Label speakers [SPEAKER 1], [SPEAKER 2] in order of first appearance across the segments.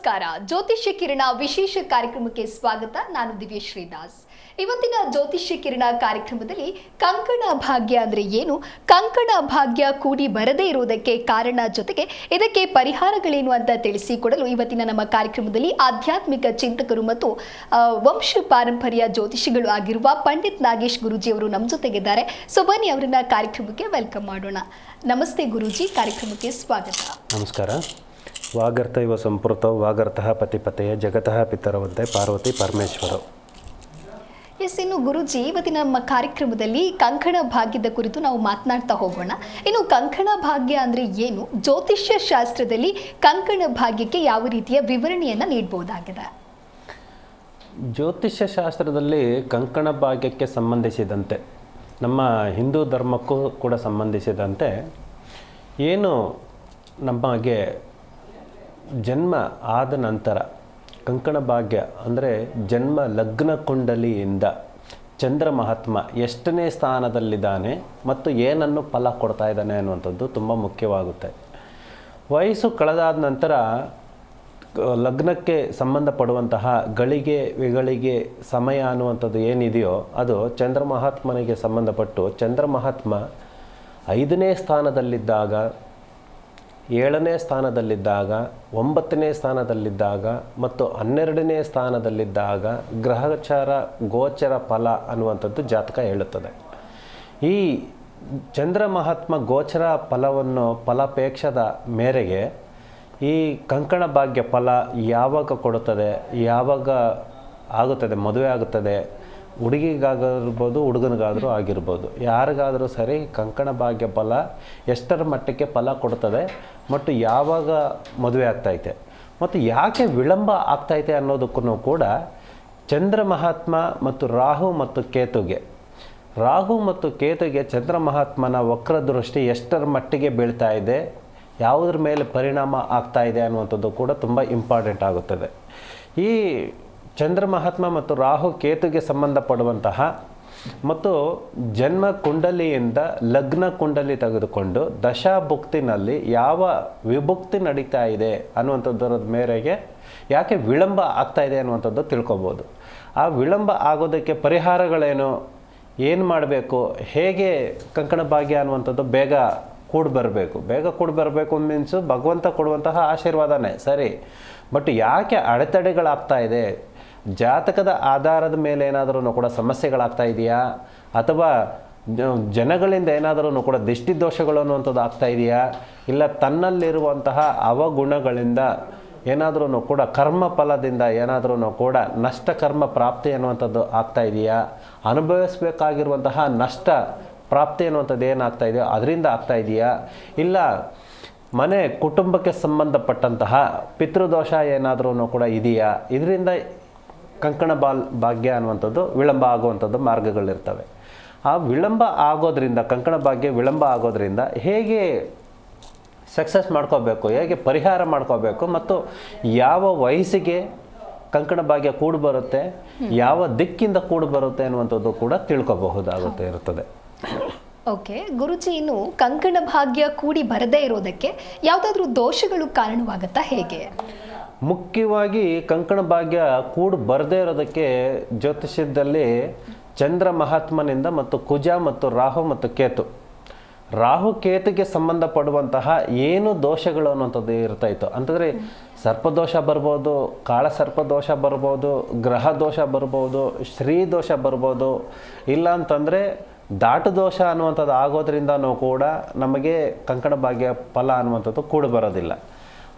[SPEAKER 1] ನಮಸ್ಕಾರ. ಜ್ಯೋತಿಷ್ಯ ಕಿರಣ ವಿಶೇಷ ಕಾರ್ಯಕ್ರಮಕ್ಕೆ ಸ್ವಾಗತ. ನಾನು ದಿವ್ಯಶ್ರೀ ದಾಸ್. ಇವತ್ತಿನ ಜ್ಯೋತಿಷ್ಯ ಕಿರಣ ಕಾರ್ಯಕ್ರಮದಲ್ಲಿ ಕಂಕಣ ಭಾಗ್ಯ ಅಂದ್ರೆ ಏನು, ಕಂಕಣ ಭಾಗ್ಯ ಕೂಡಿ ಬರದೇ ಇರುವುದಕ್ಕೆ ಕಾರಣ, ಜೊತೆಗೆ ಇದಕ್ಕೆ ಪರಿಹಾರಗಳೇನು ಅಂತ ತಿಳಿಸಿಕೊಡಲು ಇವತ್ತಿನ ನಮ್ಮ ಕಾರ್ಯಕ್ರಮದಲ್ಲಿ ಆಧ್ಯಾತ್ಮಿಕ ಚಿಂತಕರು ಮತ್ತು ವಂಶ ಪಾರಂಪರ್ಯ ಜ್ಯೋತಿಷಿಗಳು ಆಗಿರುವ ಪಂಡಿತ್ ನಾಗೇಶ್ ಗುರೂಜಿ ಅವರು ನಮ್ಮ ಜೊತೆಗಿದ್ದಾರೆ. ಸೊ ಬನ್ನಿ ಅವರನ್ನ ಕಾರ್ಯಕ್ರಮಕ್ಕೆ ವೆಲ್ಕಮ್ ಮಾಡೋಣ. ನಮಸ್ತೆ ಗುರೂಜಿ, ಕಾರ್ಯಕ್ರಮಕ್ಕೆ ಸ್ವಾಗತ.
[SPEAKER 2] ನಮಸ್ಕಾರ. ವಾಗರ್ಥ ಇವ ಸಂಪೃತ ವಾಗರ್ತಃ ಪತಿಪತೆಯ ಜಗತಃ ಪಿತರವಂತೆ ಪಾರ್ವತಿ ಪರಮೇಶ್ವರ.
[SPEAKER 1] ಇನ್ನು ಗುರೂಜಿ, ಇವತ್ತಿನ ನಮ್ಮ ಕಾರ್ಯಕ್ರಮದಲ್ಲಿ ಕಂಕಣ ಭಾಗ್ಯದ ಕುರಿತು ನಾವು ಮಾತನಾಡ್ತಾ ಹೋಗೋಣ. ಇನ್ನು ಕಂಕಣ ಭಾಗ್ಯ ಅಂದರೆ ಏನು, ಜ್ಯೋತಿಷ್ಯ ಶಾಸ್ತ್ರದಲ್ಲಿ ಕಂಕಣ ಭಾಗ್ಯಕ್ಕೆ ಯಾವ ರೀತಿಯ ವಿವರಣೆಯನ್ನು ನೀಡಬಹುದಾಗಿದೆ?
[SPEAKER 2] ಜ್ಯೋತಿಷ್ಯ ಶಾಸ್ತ್ರದಲ್ಲಿ ಕಂಕಣ ಭಾಗ್ಯಕ್ಕೆ ಸಂಬಂಧಿಸಿದಂತೆ, ನಮ್ಮ ಹಿಂದೂ ಧರ್ಮಕ್ಕೂ ಕೂಡ ಸಂಬಂಧಿಸಿದಂತೆ, ಏನು ನಮಗೆ ಜನ್ಮ ಆದ ನಂತರ ಕಂಕಣ ಭಾಗ್ಯ ಅಂದರೆ ಜನ್ಮ ಲಗ್ನ ಕುಂಡಲಿಯಿಂದ ಚಂದ್ರ ಮಹಾತ್ಮ ಎಷ್ಟನೇ ಸ್ಥಾನದಲ್ಲಿದ್ದಾನೆ ಮತ್ತು ಏನನ್ನು ಫಲ ಕೊಡ್ತಾ ಇದ್ದಾನೆ ಅನ್ನುವಂಥದ್ದು ತುಂಬ ಮುಖ್ಯವಾಗುತ್ತೆ. ವಯಸ್ಸು ಕಳೆದಾದ ನಂತರ ಲಗ್ನಕ್ಕೆ ಸಂಬಂಧಪಡುವಂತಹ ಗಳಿಗೆ ಸಮಯ ಅನ್ನುವಂಥದ್ದು ಏನಿದೆಯೋ ಅದು ಚಂದ್ರ ಮಹಾತ್ಮನಿಗೆ ಸಂಬಂಧಪಟ್ಟು, ಚಂದ್ರ ಮಹಾತ್ಮ 5ನೇ ಸ್ಥಾನದಲ್ಲಿದ್ದಾಗ, 7ನೇ ಸ್ಥಾನದಲ್ಲಿದ್ದಾಗ, 9ನೇ ಸ್ಥಾನದಲ್ಲಿದ್ದಾಗ ಮತ್ತು 12ನೇ ಸ್ಥಾನದಲ್ಲಿದ್ದಾಗ ಗ್ರಹಚಾರ ಗೋಚರ ಫಲ ಅನ್ನುವಂಥದ್ದು ಜಾತಕ ಹೇಳುತ್ತದೆ. ಈ ಚಂದ್ರ ಮಹಾತ್ಮ ಗೋಚರ ಫಲಾಪೇಕ್ಷದ ಮೇರೆಗೆ ಈ ಕಂಕಣ ಭಾಗ್ಯ ಫಲ ಯಾವಾಗ ಕೊಡುತ್ತದೆ, ಯಾವಾಗ ಆಗುತ್ತದೆ, ಮದುವೆ ಆಗುತ್ತದೆ, ಹುಡುಗಿಗಾಗಿರ್ಬೋದು ಹುಡುಗನಿಗಾದರೂ ಆಗಿರ್ಬೋದು, ಯಾರಿಗಾದರೂ ಸರಿ ಕಂಕಣ ಭಾಗ್ಯ ಫಲ ಎಷ್ಟರ ಮಟ್ಟಕ್ಕೆ ಫಲ ಕೊಡ್ತದೆ ಮತ್ತು ಯಾವಾಗ ಮದುವೆ ಆಗ್ತೈತೆ ಮತ್ತು ಯಾಕೆ ವಿಳಂಬ ಆಗ್ತೈತೆ ಅನ್ನೋದಕ್ಕೂ ಕೂಡ ಚಂದ್ರ ಮಹಾತ್ಮ ಮತ್ತು ರಾಹು ಮತ್ತು ಕೇತುಗೆ ಚಂದ್ರ ಮಹಾತ್ಮನ ವಕ್ರದೃಷ್ಟಿ ಎಷ್ಟರ ಮಟ್ಟಿಗೆ ಬೀಳ್ತಾ ಇದೆ, ಯಾವುದ್ರ ಮೇಲೆ ಪರಿಣಾಮ ಆಗ್ತಾ ಇದೆ ಅನ್ನುವಂಥದ್ದು ಕೂಡ ತುಂಬ ಇಂಪಾರ್ಟೆಂಟ್ ಆಗುತ್ತದೆ. ಈ ಚಂದ್ರ ಮಹಾತ್ಮ ಮತ್ತು ರಾಹು ಕೇತುಗೆ ಸಂಬಂಧಪಡುವಂತಹ ಮತ್ತು ಜನ್ಮ ಕುಂಡಲಿಯಿಂದ ಲಗ್ನ ಕುಂಡಲಿ ತೆಗೆದುಕೊಂಡು ದಶಾಭುಕ್ತಿನಲ್ಲಿ ಯಾವ ವಿಭುಕ್ತಿ ನಡೀತಾ ಇದೆ ಅನ್ನುವಂಥದ್ದರ ಮೇರೆಗೆ ಯಾಕೆ ವಿಳಂಬ ಆಗ್ತಾ ಇದೆ ಅನ್ನುವಂಥದ್ದು ತಿಳ್ಕೊಬೋದು. ಆ ವಿಳಂಬ ಆಗೋದಕ್ಕೆ ಪರಿಹಾರಗಳೇನು, ಏನು ಮಾಡಬೇಕು, ಹೇಗೆ ಕಂಕಣ ಭಾಗ್ಯ ಅನ್ನುವಂಥದ್ದು ಬೇಗ ಕೂಡಿ ಬರಬೇಕು ಮೀನ್ಸು ಭಗವಂತ ಕೊಡುವಂತಹ ಆಶೀರ್ವಾದನೇ ಸರಿ. ಬಟ್ ಯಾಕೆ ಅಡೆತಡೆಗಳಾಗ್ತಾ ಇದೆ, ಜಾತಕದ ಆಧಾರದ ಮೇಲೆ ಏನಾದರೂ ಕೂಡ ಸಮಸ್ಯೆಗಳಾಗ್ತಾ ಇದೆಯಾ, ಅಥವಾ ಜನಗಳಿಂದ ಏನಾದರೂ ಕೂಡ ದೃಷ್ಟಿ ದೋಷಗಳು ಅನ್ನುವಂಥದ್ದು ಆಗ್ತಾ ಇದೆಯಾ, ಇಲ್ಲ ತನ್ನಲ್ಲಿರುವಂತಹ ಅವಗುಣಗಳಿಂದ ಏನಾದರೂ ಕೂಡ ಕರ್ಮ ಫಲದಿಂದ ಏನಾದರೂ ಕೂಡ ನಷ್ಟ ಕರ್ಮ ಪ್ರಾಪ್ತಿ ಅನ್ನುವಂಥದ್ದು ಆಗ್ತಾ ಇದೆಯಾ, ಅನುಭವಿಸಬೇಕಾಗಿರುವಂತಹ ನಷ್ಟ ಪ್ರಾಪ್ತಿ ಅನ್ನುವಂಥದ್ದು ಏನಾಗ್ತಾ ಇದೆಯೋ ಅದರಿಂದ ಆಗ್ತಾ ಇದೆಯಾ, ಇಲ್ಲ ಮನೆ ಕುಟುಂಬಕ್ಕೆ ಸಂಬಂಧಪಟ್ಟಂತಹ ಪಿತೃದೋಷ ಏನಾದರೂ ಕೂಡ ಇದೆಯಾ, ಇದರಿಂದ ಕಂಕಣ ಭಾಗ್ಯ ಅನ್ನುವಂಥದ್ದು ವಿಳಂಬ ಆಗುವಂಥದ್ದು ಮಾರ್ಗಗಳಿರ್ತವೆ. ಆ ವಿಳಂಬ ಆಗೋದ್ರಿಂದ, ಕಂಕಣ ಭಾಗ್ಯ ವಿಳಂಬ ಆಗೋದ್ರಿಂದ ಹೇಗೆ ಸಕ್ಸಸ್ ಮಾಡ್ಕೋಬೇಕು, ಹೇಗೆ ಪರಿಹಾರ ಮಾಡ್ಕೋಬೇಕು ಮತ್ತು ಯಾವ ವಯಸ್ಸಿಗೆ ಕಂಕಣ ಭಾಗ್ಯ ಕೂಡಿ ಬರುತ್ತೆ, ಯಾವ ದಿಕ್ಕಿಂದ ಕೂಡಿ ಬರುತ್ತೆ ಅನ್ನುವಂಥದ್ದು ಕೂಡ ತಿಳ್ಕೊಬಹುದಾಗುತ್ತೆ ಇರ್ತದೆ.
[SPEAKER 1] ಓಕೆ ಗುರುಜಿ, ಇನ್ನು ಕಂಕಣ ಭಾಗ್ಯ ಕೂಡಿ ಬರದೇ ಇರೋದಕ್ಕೆ ಯಾವುದಾದ್ರೂ ದೋಷಗಳು ಕಾರಣವಾಗುತ್ತಾ, ಹೇಗೆ?
[SPEAKER 2] ಮುಖ್ಯವಾಗಿ ಕಂಕಣ ಭಾಗ್ಯ ಕೂಡಿ ಬರದೇ ಇರೋದಕ್ಕೆ ಜ್ಯೋತಿಷ್ಯದಲ್ಲಿ ಚಂದ್ರ ಮಹಾತ್ಮನಿಂದ ಮತ್ತು ಕುಜ ಮತ್ತು ರಾಹು ಮತ್ತು ರಾಹು ಕೇತುಗೆ ಸಂಬಂಧಪಡುವಂತಹ ಏನು ದೋಷಗಳು ಅನ್ನುವಂಥದ್ದು ಇರ್ತಾಯಿತ್ತು ಅಂತಂದರೆ ಸರ್ಪದೋಷ ಬರ್ಬೋದು, ಕಾಳ ಸರ್ಪದೋಷ ಬರ್ಬೋದು, ಗ್ರಹ ದೋಷ ಬರ್ಬೋದು, ಶ್ರೀ ದೋಷ ಬರ್ಬೋದು, ಇಲ್ಲ ಅಂತಂದರೆ ದಾಟು ದೋಷ ಅನ್ನುವಂಥದ್ದು ಆಗೋದ್ರಿಂದನೂ ಕೂಡ ನಮಗೆ ಕಂಕಣ ಭಾಗ್ಯ ಫಲ ಅನ್ನುವಂಥದ್ದು ಕೂಡಿ ಬರೋದಿಲ್ಲ.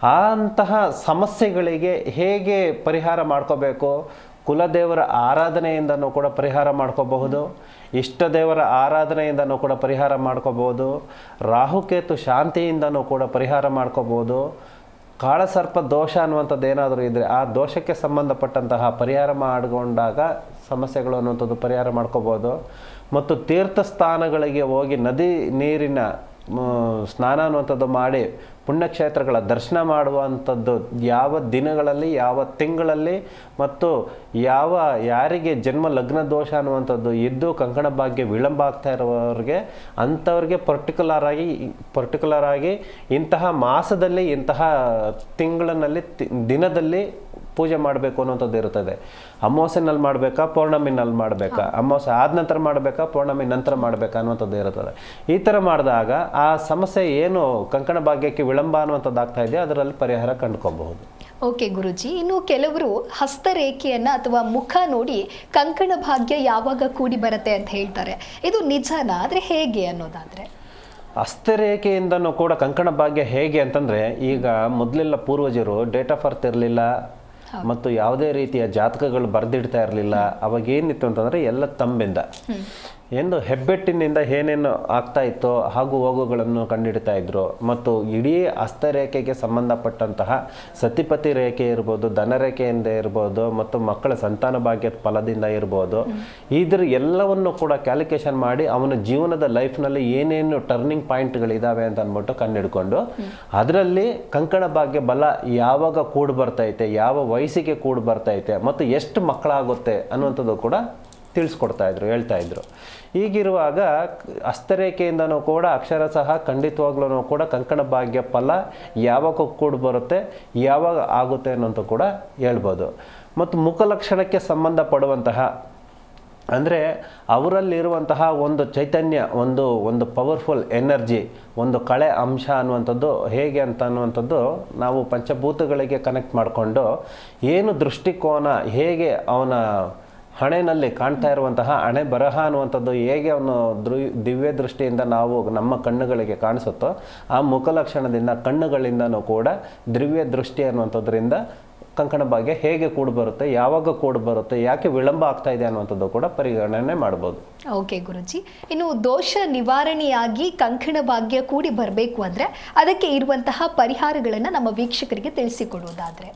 [SPEAKER 2] ಅಂತಹ ಸಮಸ್ಯೆಗಳಿಗೆ ಹೇಗೆ ಪರಿಹಾರ ಮಾಡ್ಕೋಬೇಕು, ಕುಲದೇವರ ಆರಾಧನೆಯಿಂದನೂ ಕೂಡ ಪರಿಹಾರ ಮಾಡ್ಕೋಬಹುದು, ಇಷ್ಟ ದೇವರ ಆರಾಧನೆಯಿಂದನೂ ಕೂಡ ಪರಿಹಾರ ಮಾಡ್ಕೋಬೋದು, ರಾಹುಕೇತು ಶಾಂತಿಯಿಂದನೂ ಕೂಡ ಪರಿಹಾರ ಮಾಡ್ಕೋಬೋದು, ಕಾಳಸರ್ಪ ದೋಷ ಅನ್ನುವಂಥದ್ದು ಏನಾದರೂ ಇದ್ದರೆ ಆ ದೋಷಕ್ಕೆ ಸಂಬಂಧಪಟ್ಟಂತಹ ಪರಿಹಾರ ಮಾಡಿಕೊಂಡಾಗ ಸಮಸ್ಯೆಗಳು ಅನ್ನುವಂಥದ್ದು ಪರಿಹಾರ ಮಾಡ್ಕೋಬೋದು. ಮತ್ತು ತೀರ್ಥ ಸ್ಥಾನಗಳಿಗೆ ಹೋಗಿ ನದಿ ನೀರಿನ ಸ್ನಾನ ಅನ್ನುವಂಥದ್ದು ಮಾಡಿ ಪುಣ್ಯಕ್ಷೇತ್ರಗಳ ದರ್ಶನ ಮಾಡುವಂಥದ್ದು ಯಾವ ದಿನಗಳಲ್ಲಿ, ಯಾವ ತಿಂಗಳಲ್ಲಿ ಮತ್ತು ಯಾರಿಗೆ ಜನ್ಮ ಲಗ್ನ ದೋಷ ಅನ್ನುವಂಥದ್ದು ಇದ್ದು ಕಂಕಣ ಭಾಗ್ಯ ವಿಳಂಬ ಆಗ್ತಾ ಇರೋರಿಗೆ ಅಂಥವ್ರಿಗೆ ಪರ್ಟಿಕ್ಯುಲರ್ ಆಗಿ ಇಂತಹ ಮಾಸದಲ್ಲಿ, ಇಂತಹ ತಿಂಗಳಿನಲ್ಲಿ, ದಿನದಲ್ಲಿ ಪೂಜೆ ಮಾಡಬೇಕು ಅನ್ನೋಂಥದ್ದು ಇರುತ್ತದೆ. ಅಮಾವಾಸ್ಯೆನಲ್ಲಿ ಮಾಡಬೇಕಾ, ಪೌರ್ಣಮಿನಲ್ಲಿ ಮಾಡಬೇಕಾ, ಅಮಾವಾಸ್ಯೆ ಆದ ನಂತರ ಮಾಡಬೇಕಾ, ಪೌರ್ಣಮಿ ನಂತರ ಮಾಡಬೇಕಾ ಅನ್ನುವಂಥದ್ದು ಇರುತ್ತದೆ. ಈ ಥರ ಮಾಡಿದಾಗ ಆ ಸಮಸ್ಯೆ ಏನು ಕಂಕಣ ಭಾಗ್ಯಕ್ಕೆ ವಿಳಂಬ ಅನ್ನುವಂಥದ್ದು ಆಗ್ತಾ ಇದೆಯೋ ಅದರಲ್ಲಿ ಪರಿಹಾರ ಕಂಡುಕೋಬಹುದು.
[SPEAKER 1] ಓಕೆ ಗುರುಜಿ, ಇನ್ನು ಕೆಲವರು ಹಸ್ತರೇಖೆಯನ್ನ ಅಥವಾ ಮುಖ ನೋಡಿ ಕಂಕಣ ಭಾಗ್ಯ ಯಾವಾಗ ಕೂಡಿ ಬರುತ್ತೆ ಅಂತ ಹೇಳ್ತಾರೆ. ಇದು ನಿಜನಾ? ಆದರೆ ಹೇಗೆ ಅನ್ನೋದಾದ್ರೆ?
[SPEAKER 2] ಹಸ್ತರೇಖೆಯಿಂದನೂ ಕೂಡ ಕಂಕಣ ಭಾಗ್ಯ ಹೇಗೆ ಅಂತಂದರೆ, ಈಗ ಮೊದಲೆಲ್ಲ ಪೂರ್ವಜರು ಡೇಟ್ ಆಫ್ ಬರ್ತ್ ಇರಲಿಲ್ಲ ಮತ್ತು ಯಾವುದೇ ರೀತಿಯ ಜಾತಕಗಳು ಬರೆದಿಡ್ತಾ ಇರಲಿಲ್ಲ. ಅವಾಗ ಏನಿತ್ತು ಅಂತಂದರೆ ಎಲ್ಲ ತಂಬಿಂದ ಎಂದು ಹೆಬ್ಬೆಟ್ಟಿನಿಂದ ಏನೇನು ಆಗ್ತಾ ಇತ್ತೋ ಹಾಗೂ ಹೋಗುಗಳನ್ನು ಕಂಡುಹಿಡ್ತಾ ಇದ್ರು. ಮತ್ತು ಇಡೀ ಹಸ್ತರೇಖೆಗೆ ಸಂಬಂಧಪಟ್ಟಂತಹ ಸತಿಪತಿ ರೇಖೆ ಇರ್ಬೋದು, ಧನರೇಖೆಯಿಂದ ಇರ್ಬೋದು, ಮತ್ತು ಮಕ್ಕಳ ಸಂತಾನ ಭಾಗ್ಯದ ಫಲದಿಂದ ಇರ್ಬೋದು, ಇದ್ರ ಎಲ್ಲವನ್ನು ಕೂಡ ಕ್ಯಾಲ್ಕುಲೇಷನ್ ಮಾಡಿ ಅವನ ಜೀವನದ ಲೈಫ್ನಲ್ಲಿ ಏನೇನು ಟರ್ನಿಂಗ್ ಪಾಯಿಂಟ್ಗಳಿದ್ದಾವೆ ಅಂತ ಅಂದ್ಬಿಟ್ಟು ಕಂಡುಹಿಡ್ಕೊಂಡು ಅದರಲ್ಲಿ ಕಂಕಣ ಭಾಗ್ಯ ಬಲ ಯಾವಾಗ ಕೂಡು ಬರ್ತೈತೆ, ಯಾವ ವಯಸ್ಸಿಗೆ ಕೂಡು ಬರ್ತೈತೆ ಮತ್ತು ಎಷ್ಟು ಮಕ್ಕಳಾಗುತ್ತೆ ಅನ್ನುವಂಥದ್ದು ಕೂಡ ತಿಳಿಸ್ಕೊಡ್ತಾ ಇದ್ರು, ಹೇಳ್ತಾ ಇದ್ರು. ಈಗಿರುವಾಗ ಹಸ್ತರೇಖೆಯಿಂದನೂ ಕೂಡ ಅಕ್ಷರಶಃ ಖಂಡಿತವಾಗ್ಲೂ ಕೂಡ ಕಂಕಣ ಭಾಗ್ಯ ಫಲ ಯಾವಾಗ ಕೂಡು ಬರುತ್ತೆ, ಯಾವಾಗ ಆಗುತ್ತೆ ಅನ್ನೋಂಥ ಕೂಡ ಹೇಳ್ಬೋದು. ಮತ್ತು ಮುಖಲಕ್ಷಣಕ್ಕೆ ಸಂಬಂಧಪಡುವಂತಹ ಅಂದರೆ ಅವರಲ್ಲಿರುವಂತಹ ಒಂದು ಚೈತನ್ಯ, ಒಂದು ಪವರ್ಫುಲ್ ಎನರ್ಜಿ, ಒಂದು ಕಳೆ ಅಂಶ ಅನ್ನುವಂಥದ್ದು ಹೇಗೆ ಅಂತ ಅನ್ನುವಂಥದ್ದು ನಾವು ಪಂಚಭೂತಗಳಿಗೆ ಕನೆಕ್ಟ್ ಮಾಡಿಕೊಂಡು ಏನು ದೃಷ್ಟಿಕೋನ, ಹೇಗೆ ಅವನ ಹಣೆಯಲ್ಲಿ ಕಾಣ್ತಾ ಇರುವಂತಹ ಹಣೆ ಬರಹ ಅನ್ನುವಂಥದ್ದು ಹೇಗೆ ಅವನು ದಿವ್ಯ ದೃಷ್ಟಿಯಿಂದ ನಾವು ನಮ್ಮ ಕಣ್ಣುಗಳಿಗೆ ಕಾಣಿಸುತ್ತೋ ಆ ಮುಖಲಕ್ಷಣದಿಂದ ಕಣ್ಣುಗಳಿಂದನೂ ಕೂಡ ದಿವ್ಯ ದೃಷ್ಟಿ ಅನ್ನುವಂಥದ್ರಿಂದ ಕಂಕಣ ಭಾಗ್ಯ ಹೇಗೆ ಕೂಡು ಬರುತ್ತೆ, ಯಾವಾಗ ಕೂಡು ಬರುತ್ತೆ, ಯಾಕೆ ವಿಳಂಬ ಆಗ್ತಾ ಇದೆ ಅನ್ನುವಂಥದ್ದು ಕೂಡ ಪರಿಗಣನೆ ಮಾಡ್ಬೋದು.
[SPEAKER 1] ಓಕೆ ಗುರುಜಿ, ಇನ್ನು ದೋಷ ನಿವಾರಣೆಯಾಗಿ ಕಂಕಣ ಭಾಗ್ಯ ಕೂಡಿ ಬರಬೇಕು ಅಂದರೆ ಅದಕ್ಕೆ ಇರುವಂತಹ ಪರಿಹಾರಗಳನ್ನು ನಮ್ಮ ವೀಕ್ಷಕರಿಗೆ ತಿಳಿಸಿಕೊಡುವುದಾದರೆ?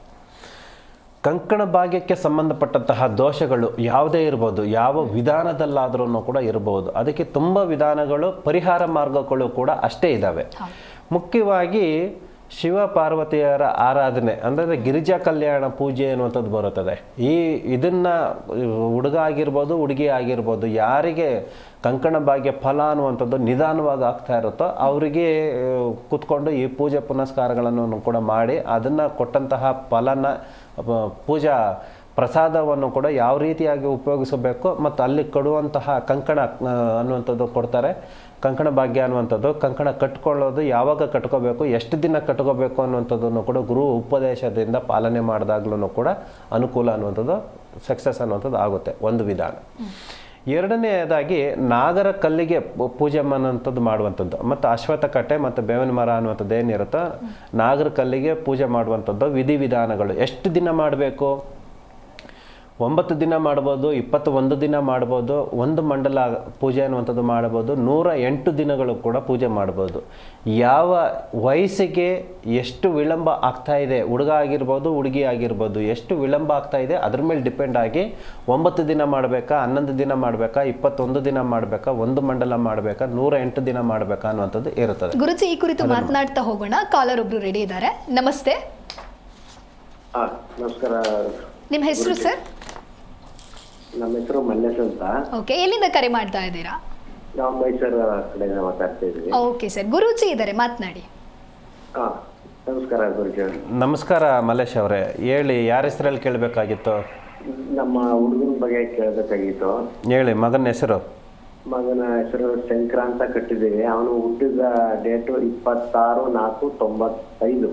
[SPEAKER 2] ಕಂಕಣ ಭಾಗ್ಯಕ್ಕೆ ಸಂಬಂಧಪಟ್ಟಂತಹ ದೋಷಗಳು ಯಾವುದೇ ಇರ್ಬೋದು, ಯಾವ ವಿಧಾನದಲ್ಲಾದ್ರೂ ಕೂಡ ಇರಬಹುದು. ಅದಕ್ಕೆ ತುಂಬ ವಿಧಾನಗಳು, ಪರಿಹಾರ ಮಾರ್ಗಗಳು ಕೂಡ ಅಷ್ಟೇ ಇದ್ದಾವೆ. ಮುಖ್ಯವಾಗಿ ಶಿವ ಪಾರ್ವತಿಯರ ಆರಾಧನೆ ಅಂದರೆ ಗಿರಿಜಾ ಕಲ್ಯಾಣ ಪೂಜೆ ಅನ್ನುವಂಥದ್ದು ಬರುತ್ತದೆ. ಇದನ್ನು ಹುಡುಗ ಆಗಿರ್ಬೋದು, ಹುಡುಗಿ ಆಗಿರ್ಬೋದು, ಯಾರಿಗೆ ಕಂಕಣ ಭಾಗ್ಯ ಫಲ ಅನ್ನುವಂಥದ್ದು ನಿಧಾನವಾಗಿ ಆಗ್ತಾ ಇರುತ್ತೋ ಅವರಿಗೆ ಕೂತ್ಕೊಂಡು ಈ ಪೂಜೆ ಪುನಸ್ಕಾರಗಳನ್ನು ಕೂಡ ಮಾಡಿ ಅದನ್ನು ಕೊಟ್ಟಂತಹ ಫಲನ, ಪೂಜಾ ಪ್ರಸಾದವನ್ನು ಕೂಡ ಯಾವ ರೀತಿಯಾಗಿ ಉಪಯೋಗಿಸಬೇಕು ಮತ್ತು ಅಲ್ಲಿ ಕೊಡುವಂತಹ ಕಂಕಣ ಅನ್ನುವಂಥದ್ದು ಕೊಡ್ತಾರೆ. ಕಂಕಣ ಭಾಗ್ಯ ಅನ್ನುವಂಥದ್ದು, ಕಂಕಣ ಕಟ್ಕೊಳ್ಳೋದು ಯಾವಾಗ ಕಟ್ಕೋಬೇಕು, ಎಷ್ಟು ದಿನ ಕಟ್ಕೋಬೇಕು ಅನ್ನುವಂಥದ್ದನ್ನು ಕೂಡ ಗುರು ಉಪದೇಶದಿಂದ ಪಾಲನೆ ಮಾಡಿದಾಗ್ಲೂ ಕೂಡ ಅನುಕೂಲ ಅನ್ನುವಂಥದ್ದು, ಸಕ್ಸಸ್ ಅನ್ನುವಂಥದ್ದು ಆಗುತ್ತೆ, ಒಂದು ವಿಧಾನ. ಎರಡನೆಯದಾಗಿ ನಾಗರ ಕಲ್ಲಿಗೆ ಪೂಜೆ ಅನ್ನುವಂಥದ್ದು ಮಾಡುವಂಥದ್ದು ಮತ್ತು ಅಶ್ವತ್ಥ ಕಟ್ಟೆ ಮತ್ತು ಬೇವಿನ ಮರ ಅನ್ನುವಂಥದ್ದು ಏನಿರುತ್ತೋ ನಾಗರ ಕಲ್ಲಿಗೆ ಪೂಜೆ ಮಾಡುವಂಥದ್ದು ವಿಧಿವಿಧಾನಗಳು. ಎಷ್ಟು ದಿನ ಮಾಡಬೇಕು? 9 ದಿನ ಮಾಡ್ಬೋದು, 21 ದಿನ ಮಾಡ್ಬೋದು, ಒಂದು ಮಂಡಲ ಪೂಜೆ ಅನ್ನುವಂಥದ್ದು ಮಾಡ್ಬೋದು, 108 ದಿನಗಳು ಕೂಡ ಪೂಜೆ ಮಾಡ್ಬೋದು. ಯಾವ ವಯಸ್ಸಿಗೆ ಎಷ್ಟು ವಿಳಂಬ ಆಗ್ತಾ ಇದೆ, ಹುಡುಗ ಆಗಿರ್ಬೋದು, ಹುಡುಗಿ ಆಗಿರ್ಬೋದು, ಎಷ್ಟು ವಿಳಂಬ ಆಗ್ತಾ ಇದೆ ಅದ್ರ ಮೇಲೆ ಡಿಪೆಂಡ್ ಆಗಿ 9 ದಿನ ಮಾಡಬೇಕಾ, 11 ದಿನ ಮಾಡಬೇಕಾ, 21 ದಿನ ಮಾಡಬೇಕಾ, ಒಂದು ಮಂಡಲ ಮಾಡಬೇಕಾ, 108 ದಿನ ಮಾಡಬೇಕಾ ಅನ್ನುವಂಥದ್ದು ಇರುತ್ತದೆ.
[SPEAKER 1] ಗುರುಜಿ, ಈ ಕುರಿತು ಮಾತನಾಡ್ತಾ ಹೋಗೋಣ. ಕಾಲರ್ ಒಬ್ರು ರೆಡಿ ಇದ್ದಾರೆ. ನಮಸ್ತೆ.
[SPEAKER 3] ನಮಸ್ಕಾರ.
[SPEAKER 1] ನಿಮ್ಮ ಹೆಸರು ಸರ್?
[SPEAKER 3] ನಮ್ಮ ಹೆಸರು ಮಲ್ಲೇಶ್ ಅಂತ.
[SPEAKER 1] ಓಕೆ, ಎಲ್ಲಿಂದ ಕರೆ ಮಾಡ್ತಾ ಇದ್ದೀರಾ?
[SPEAKER 3] ನಾವು ಮೈಸೂರು ಕಡೆಯಿಂದ ಮಾತಾಡ್ತಾ ಇದ್ದೀವಿ.
[SPEAKER 1] ಓಕೆ ಸರ್, ಗುರೂಜಿ ಇದ್ದಾರೆ, ಮಾತನಾಡಿ.
[SPEAKER 3] ನಮಸ್ಕಾರ ಗುರುಜಿ.
[SPEAKER 2] ನಮಸ್ಕಾರ ಮಲ್ಲೇಶ್ ಅವರೇ, ಹೇಳಿ, ಯಾರ ಹೆಸರಲ್ಲಿ ಕೇಳಬೇಕಾಗಿತ್ತು?
[SPEAKER 3] ನಮ್ಮ ಹುಡುಗನ ಬಗ್ಗೆ ಕೇಳಬೇಕಾಗಿತ್ತು.
[SPEAKER 2] ಹೇಳಿ, ಮಗನ ಹೆಸರು?
[SPEAKER 3] ಮಗನ ಹೆಸರು ಶಂಕರ ಅಂತ ಕಟ್ಟಿದ್ದೀವಿ. ಅವನು ಹುಟ್ಟಿದ ಡೇಟು 26/4/95.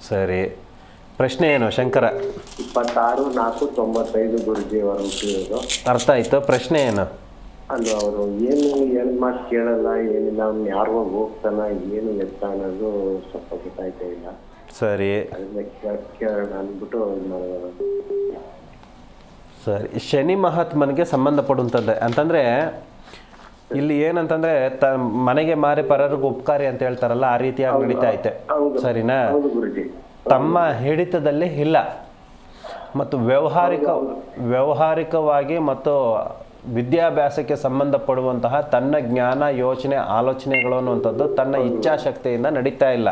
[SPEAKER 2] ಸರಿ, ಪ್ರಶ್ನೆ ಏನು ಶಂಕರ?
[SPEAKER 3] 26/4/95 ಗುರುಜಿ ಅವರು ಹುಟ್ಟಿರೋದು.
[SPEAKER 2] ಅರ್ಥ ಆಯ್ತು. ಪ್ರಶ್ನೆ ಏನು?
[SPEAKER 3] ಅದು ಅವರು ಏನು ಹೇಳಿದ ಮಾತು ಕೇಳಲ್ಲ, ಏನಿಲ್ಲ, ಅವ್ನು ಯಾರಿಗೋ ಹೋಗ್ತಾನ, ಏನು ಎತ್ತ ಅನ್ನೋದು ಸ್ವಲ್ಪ ಗೊತ್ತಾಯ್ತಾ ಇಲ್ಲ.
[SPEAKER 2] ಸರಿ,
[SPEAKER 3] ಅದನ್ನ ಕೇಳೋಣ ಅಂದ್ಬಿಟ್ಟು
[SPEAKER 2] ಸರಿ. ಶನಿ ಮಹಾತ್ಮನಿಗೆ ಸಂಬಂಧಪಡುವಂಥದ್ದು ಅಂತಂದರೆ ಇಲ್ಲಿ ಏನಂತಂದರೆ ಮನೆಗೆ ಮಾರಿ ಪರರಿಗೆ ಉಪಕಾರಿ ಅಂತ ಹೇಳ್ತಾರಲ್ಲ, ಆ ರೀತಿಯಾಗಿ ನಡೀತಾ ಐತೆ. ಸರಿನಾ? ತಮ್ಮ ಹಿಡಿತದಲ್ಲಿ ಇಲ್ಲ ಮತ್ತು ವ್ಯಾವಹಾರಿಕವಾಗಿ ಮತ್ತು ವಿದ್ಯಾಭ್ಯಾಸಕ್ಕೆ ಸಂಬಂಧಪಡುವಂತಹ ತನ್ನ ಜ್ಞಾನ ಯೋಚನೆ ಆಲೋಚನೆಗಳು ಅನ್ನುವಂಥದ್ದು ತನ್ನ ಇಚ್ಛಾಶಕ್ತಿಯಿಂದ ನಡೀತಾ ಇಲ್ಲ.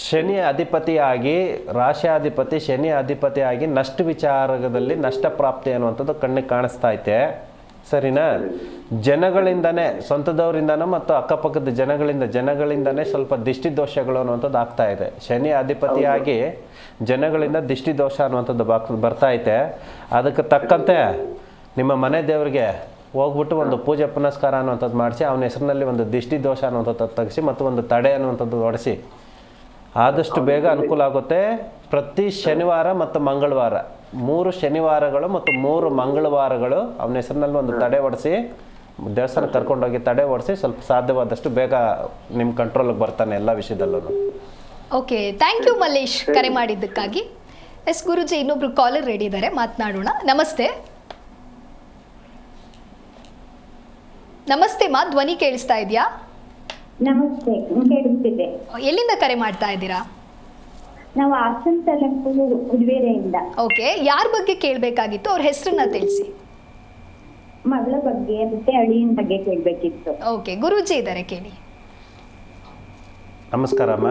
[SPEAKER 2] ಶನಿ ಅಧಿಪತಿಯಾಗಿ ರಾಶ್ಯಾಧಿಪತಿ ಶನಿ ಅಧಿಪತಿಯಾಗಿ ನಷ್ಟ ವಿಚಾರದಲ್ಲಿ ನಷ್ಟ ಪ್ರಾಪ್ತಿ ಅನ್ನುವಂಥದ್ದು ಕಣ್ಣಿಗೆ ಕಾಣಿಸ್ತಾ ಐತೆ. ಸರಿನಾ? ಜನಗಳಿಂದನೇ, ಸ್ವಂತದವರಿಂದನೂ ಮತ್ತು ಅಕ್ಕಪಕ್ಕದ ಜನಗಳಿಂದನೇ ಸ್ವಲ್ಪ ದಿಷ್ಟಿ ದೋಷಗಳು ಅನ್ನುವಂಥದ್ದು ಆಗ್ತಾ ಇದೆ. ಶನಿ ಅಧಿಪತಿಯಾಗಿ ಜನಗಳಿಂದ ದಿಷ್ಟಿ ದೋಷ ಅನ್ನುವಂಥದ್ದು ಬರ್ತಾ ಐತೆ. ಅದಕ್ಕೆ ತಕ್ಕಂತೆ ನಿಮ್ಮ ಮನೆ ದೇವರಿಗೆ ಹೋಗ್ಬಿಟ್ಟು ಒಂದು ಪೂಜೆ ಪುನಸ್ಕಾರ ಅನ್ನುವಂಥದ್ದು ಮಾಡಿಸಿ ಅವನ ಹೆಸರಿನಲ್ಲಿ ಒಂದು ದಿಷ್ಟಿ ದೋಷ ಅನ್ನುವಂಥದ್ದು ತೆಗೆಸಿ ಮತ್ತು ಒಂದು ತಡೆ ಅನ್ನುವಂಥದ್ದು ಹೊಡೆಸಿ ಆದಷ್ಟು ಬೇಗ ಅನುಕೂಲ ಆಗುತ್ತೆ. ಪ್ರತಿ ಶನಿವಾರ ಮತ್ತು ಮಂಗಳವಾರ 3 ಶನಿವಾರಗಳು ಮತ್ತು 3 ಮಂಗಳವಾರಗಳು ಅವನ ಹೆಸರಿನಲ್ಲಿ ಒಂದು ತಡೆ ಹೊಡೆಸಿ ದೇವಸ್ಥಾನಕ್ಕೆ ಕರ್ಕೊಂಡೋಗಿ ತಡೆ ಹೊಡೆಸಿ ಸ್ವಲ್ಪ ಸಾಧ್ಯವಾದಷ್ಟು ಬೇಗ ನಿಮ್ಮ ಕಂಟ್ರೋಲಿಗೆ ಬರ್ತಾನೆ ಎಲ್ಲ ವಿಷಯದಲ್ಲೂ.
[SPEAKER 1] ಓಕೆ, ಥ್ಯಾಂಕ್ ಯು ಮಲ್ಲೇಶ್ ಕರೆ ಮಾಡಿದ್ದಕ್ಕಾಗಿ. ಎಸ್ ಗುರುಜಿ, ಇನ್ನೊಬ್ರು ಕಾಲರ್ ರೆಡಿ ಇದ್ದಾರೆ, ಮಾತನಾಡೋಣ. ನಮಸ್ತೆ. ನಮಸ್ತೆ ಮಾ, ಧ್ವನಿ ಕೇಳಿಸ್ತಾ ಇದೆಯಾ?
[SPEAKER 4] ನಮಸ್ತೆ, ಕೇಳಿಸ್ತಿದೆ.
[SPEAKER 1] ಎಲ್ಲಿಂದ ಕರೆ ಮಾಡ್ತಾ ಇದ್ದೀರಾ?
[SPEAKER 4] ನಾವು ಹಾಸನ ತಾಲೂಕು ಉಡುವೇರೆಯಿಂದ.
[SPEAKER 1] ಓಕೆ, ಯಾರ ಬಗ್ಗೆ ಕೇಳಬೇಕಾಗಿತ್ತು? ಅವ್ರ ಹೆಸರನ್ನ ತಿಳಿಸಿ.
[SPEAKER 4] ಮಗಳ ಬಗ್ಗೆ ಮತ್ತೆ ಅಳಿಯನ ಬಗ್ಗೆ ಕೇಳಬೇಕಿತ್ತು.
[SPEAKER 1] ಓಕೆ, ಗುರೂಜಿ ಇದ್ದಾರೆ, ಕೇಳಿ.
[SPEAKER 2] ನಮಸ್ಕಾರ ಅಮ್ಮ.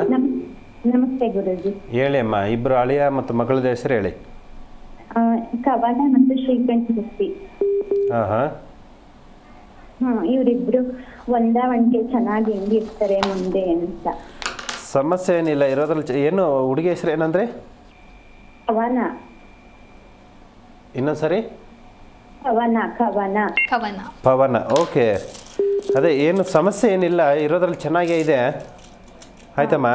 [SPEAKER 4] ನಮಸ್ತೆ ಗುರುಜಿ.
[SPEAKER 2] ಹೇಳಿ ಅಮ್ಮ, ಇಬ್ಬರು ಅಳಿಯ ಮತ್ತು ಮಗಳದ ಹೆಸರು ಹೇಳಿ.
[SPEAKER 4] ಕವನ ಮತ್ತು ಶ್ರೀಕಂಠ ಶಕ್ತಿ. ಇವರಿಬ್ರು ಹೊಂದಾಣಿಕೆ ಚೆನ್ನಾಗಿ ಹೆಂಗಿರ್ತಾರೆ ಮುಂದೆ ಅಂತ.
[SPEAKER 2] ಸಮಸ್ಯೆ ಏನಿಲ್ಲ ಇರೋದ್ರಲ್ಲಿ. ಏನು ಹುಡುಗಿ ಹೆಸರು ಏನಂದ್ರೆ?
[SPEAKER 4] ಕವನ.
[SPEAKER 2] ಇನ್ನೊಂದ್ಸರಿ?
[SPEAKER 4] ಕವನ ಕವನ
[SPEAKER 1] ಕವನ
[SPEAKER 2] ಪವನ. ಓಕೆ, ಅದೇ ಏನು ಸಮಸ್ಯೆ ಏನಿಲ್ಲ ಇರೋದ್ರಲ್ಲಿ ಚೆನ್ನಾಗೇ ಇದೆ. ಆಯ್ತಮ್ಮ.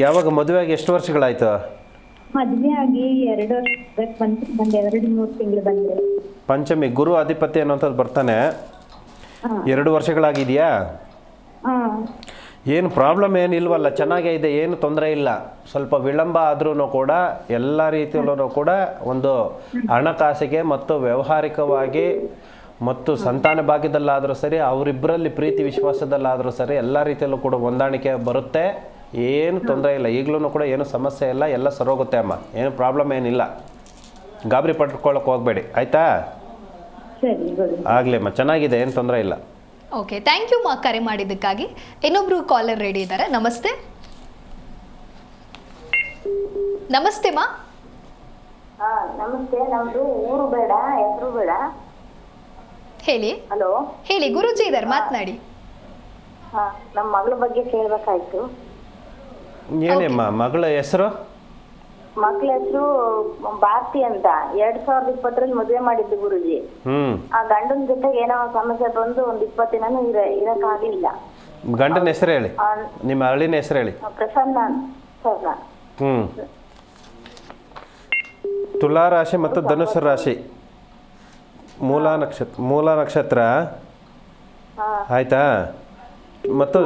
[SPEAKER 2] ಯಾವಾಗ ಮದುವೆ ಆಗಿ ಎಷ್ಟು ವರ್ಷಗಳಾಯ್ತು?
[SPEAKER 4] ಮದ್ವೆ ಆಗಿ 2 ವರ್ಷ ಬಂತು. 2-3 ತಿಂಗಳು ಬಂದ್ರೆ.
[SPEAKER 2] ಪಂಚಮಿ ಗುರು ಅಧಿಪತಿ ಅನ್ನೋಂಥದ್ದು ಬರ್ತಾನೆ. 2 ವರ್ಷಗಳಾಗಿದೆಯಾ? ಏನು ಪ್ರಾಬ್ಲಮ್ ಏನಿಲ್ವಲ್ಲ, ಚೆನ್ನಾಗೇ ಇದೆ, ಏನು ತೊಂದರೆ ಇಲ್ಲ. ಸ್ವಲ್ಪ ವಿಳಂಬ ಆದ್ರೂ ಕೂಡ ಎಲ್ಲ ರೀತಿಯಲ್ಲೂ ಕೂಡ ಒಂದು ಹಣಕಾಸಿಗೆ ಮತ್ತು ವ್ಯಾವಹಾರಿಕವಾಗಿ ಮತ್ತು ಸಂತಾನ ಭಾಗ್ಯದಲ್ಲಾದರೂ ಸರಿ, ಅವರಿಬ್ಬರಲ್ಲಿ ಪ್ರೀತಿ ವಿಶ್ವಾಸದಲ್ಲಾದರೂ ಸರಿ ಎಲ್ಲ ರೀತಿಯಲ್ಲೂ ಕೂಡ ಹೊಂದಾಣಿಕೆ ಬರುತ್ತೆ. ಏನು ತೊಂದರೆ ಇಲ್ಲ, ಈಗಲೂ ಕೂಡ ಏನು ಸಮಸ್ಯೆ ಇಲ್ಲ, ಎಲ್ಲ ಸರೋಗುತ್ತೆ ಅಮ್ಮ. ಏನು ಪ್ರಾಬ್ಲಮ್ ಏನಿಲ್ಲ, ಗಾಬರಿ ಪಟ್ಕೊಳ್ಳೋಕೆ ಹೋಗಬೇಡಿ, ಆಯಿತಾ? ಆಗಲಿ ಅಮ್ಮ, ಚೆನ್ನಾಗಿದೆ, ಏನು ತೊಂದರೆ ಇಲ್ಲ.
[SPEAKER 1] ಓಕೆ, ಥ್ಯಾಂಕ್ ಯು ಮಾ ಕರೆ ಮಾಡಿದ್ದಕ್ಕಾಗಿ. ಇನ್ನೊಬ್ರು ಕಾಲರ್ ರೆಡಿ ಇದ್ದಾರೆ. ನಮಸ್ತೆ. ನಮಸ್ತೆ ಮಾ.
[SPEAKER 4] ನಮಸ್ತೆ. ನಮ್ದು ಊರು ಬೇಡ, ಹೆಸರು ಬೇಡ.
[SPEAKER 1] ಹೇಳಿ.
[SPEAKER 4] ಹಲೋ,
[SPEAKER 1] ಹೇಳಿ, ಗುರೂಜಿ ಇದ್ದಾರೆ, ಮಾತನಾಡಿ.
[SPEAKER 4] ನಮ್ಮ ಮಗಳ ಬಗ್ಗೆ ಕೇಳಬೇಕಾಯ್ತು.
[SPEAKER 2] ಹೇಳಿ ಅಮ್ಮ, ಮಗಳ ಹೆಸರು?
[SPEAKER 4] ಮಕ್ಳ ಹೆಸರು ಭಾರತಿ ಅಂತ. 2020ರಲ್ಲಿ ಮದುವೆ ಮಾಡಿದ್ದು ಗುರುಜಿ. ಆ ಗಂಡನ ಜೊತೆ ಏನೋ ಸಮಸ್ಯೆ ಬಂದು ಒಂದು 20 ದಿನ ಇರಕ್ಕಾಗಲಿಲ್ಲ.
[SPEAKER 2] ಗಂಡನ ಹೆಸರು ಹೇಳಿ, ನಿಮ್ಮ ಅಳಿನ ಹೆಸರು ಹೇಳಿ.
[SPEAKER 4] ಪ್ರಸನ್ನ ಸರ್.
[SPEAKER 2] ತುಲಾ ರಾಶಿ ಮತ್ತು ಧನುಸ್ಸು ರಾಶಿ, ಮೂಲ ನಕ್ಷತ್ರ ಆಯ್ತಾ, ಮತ್ತು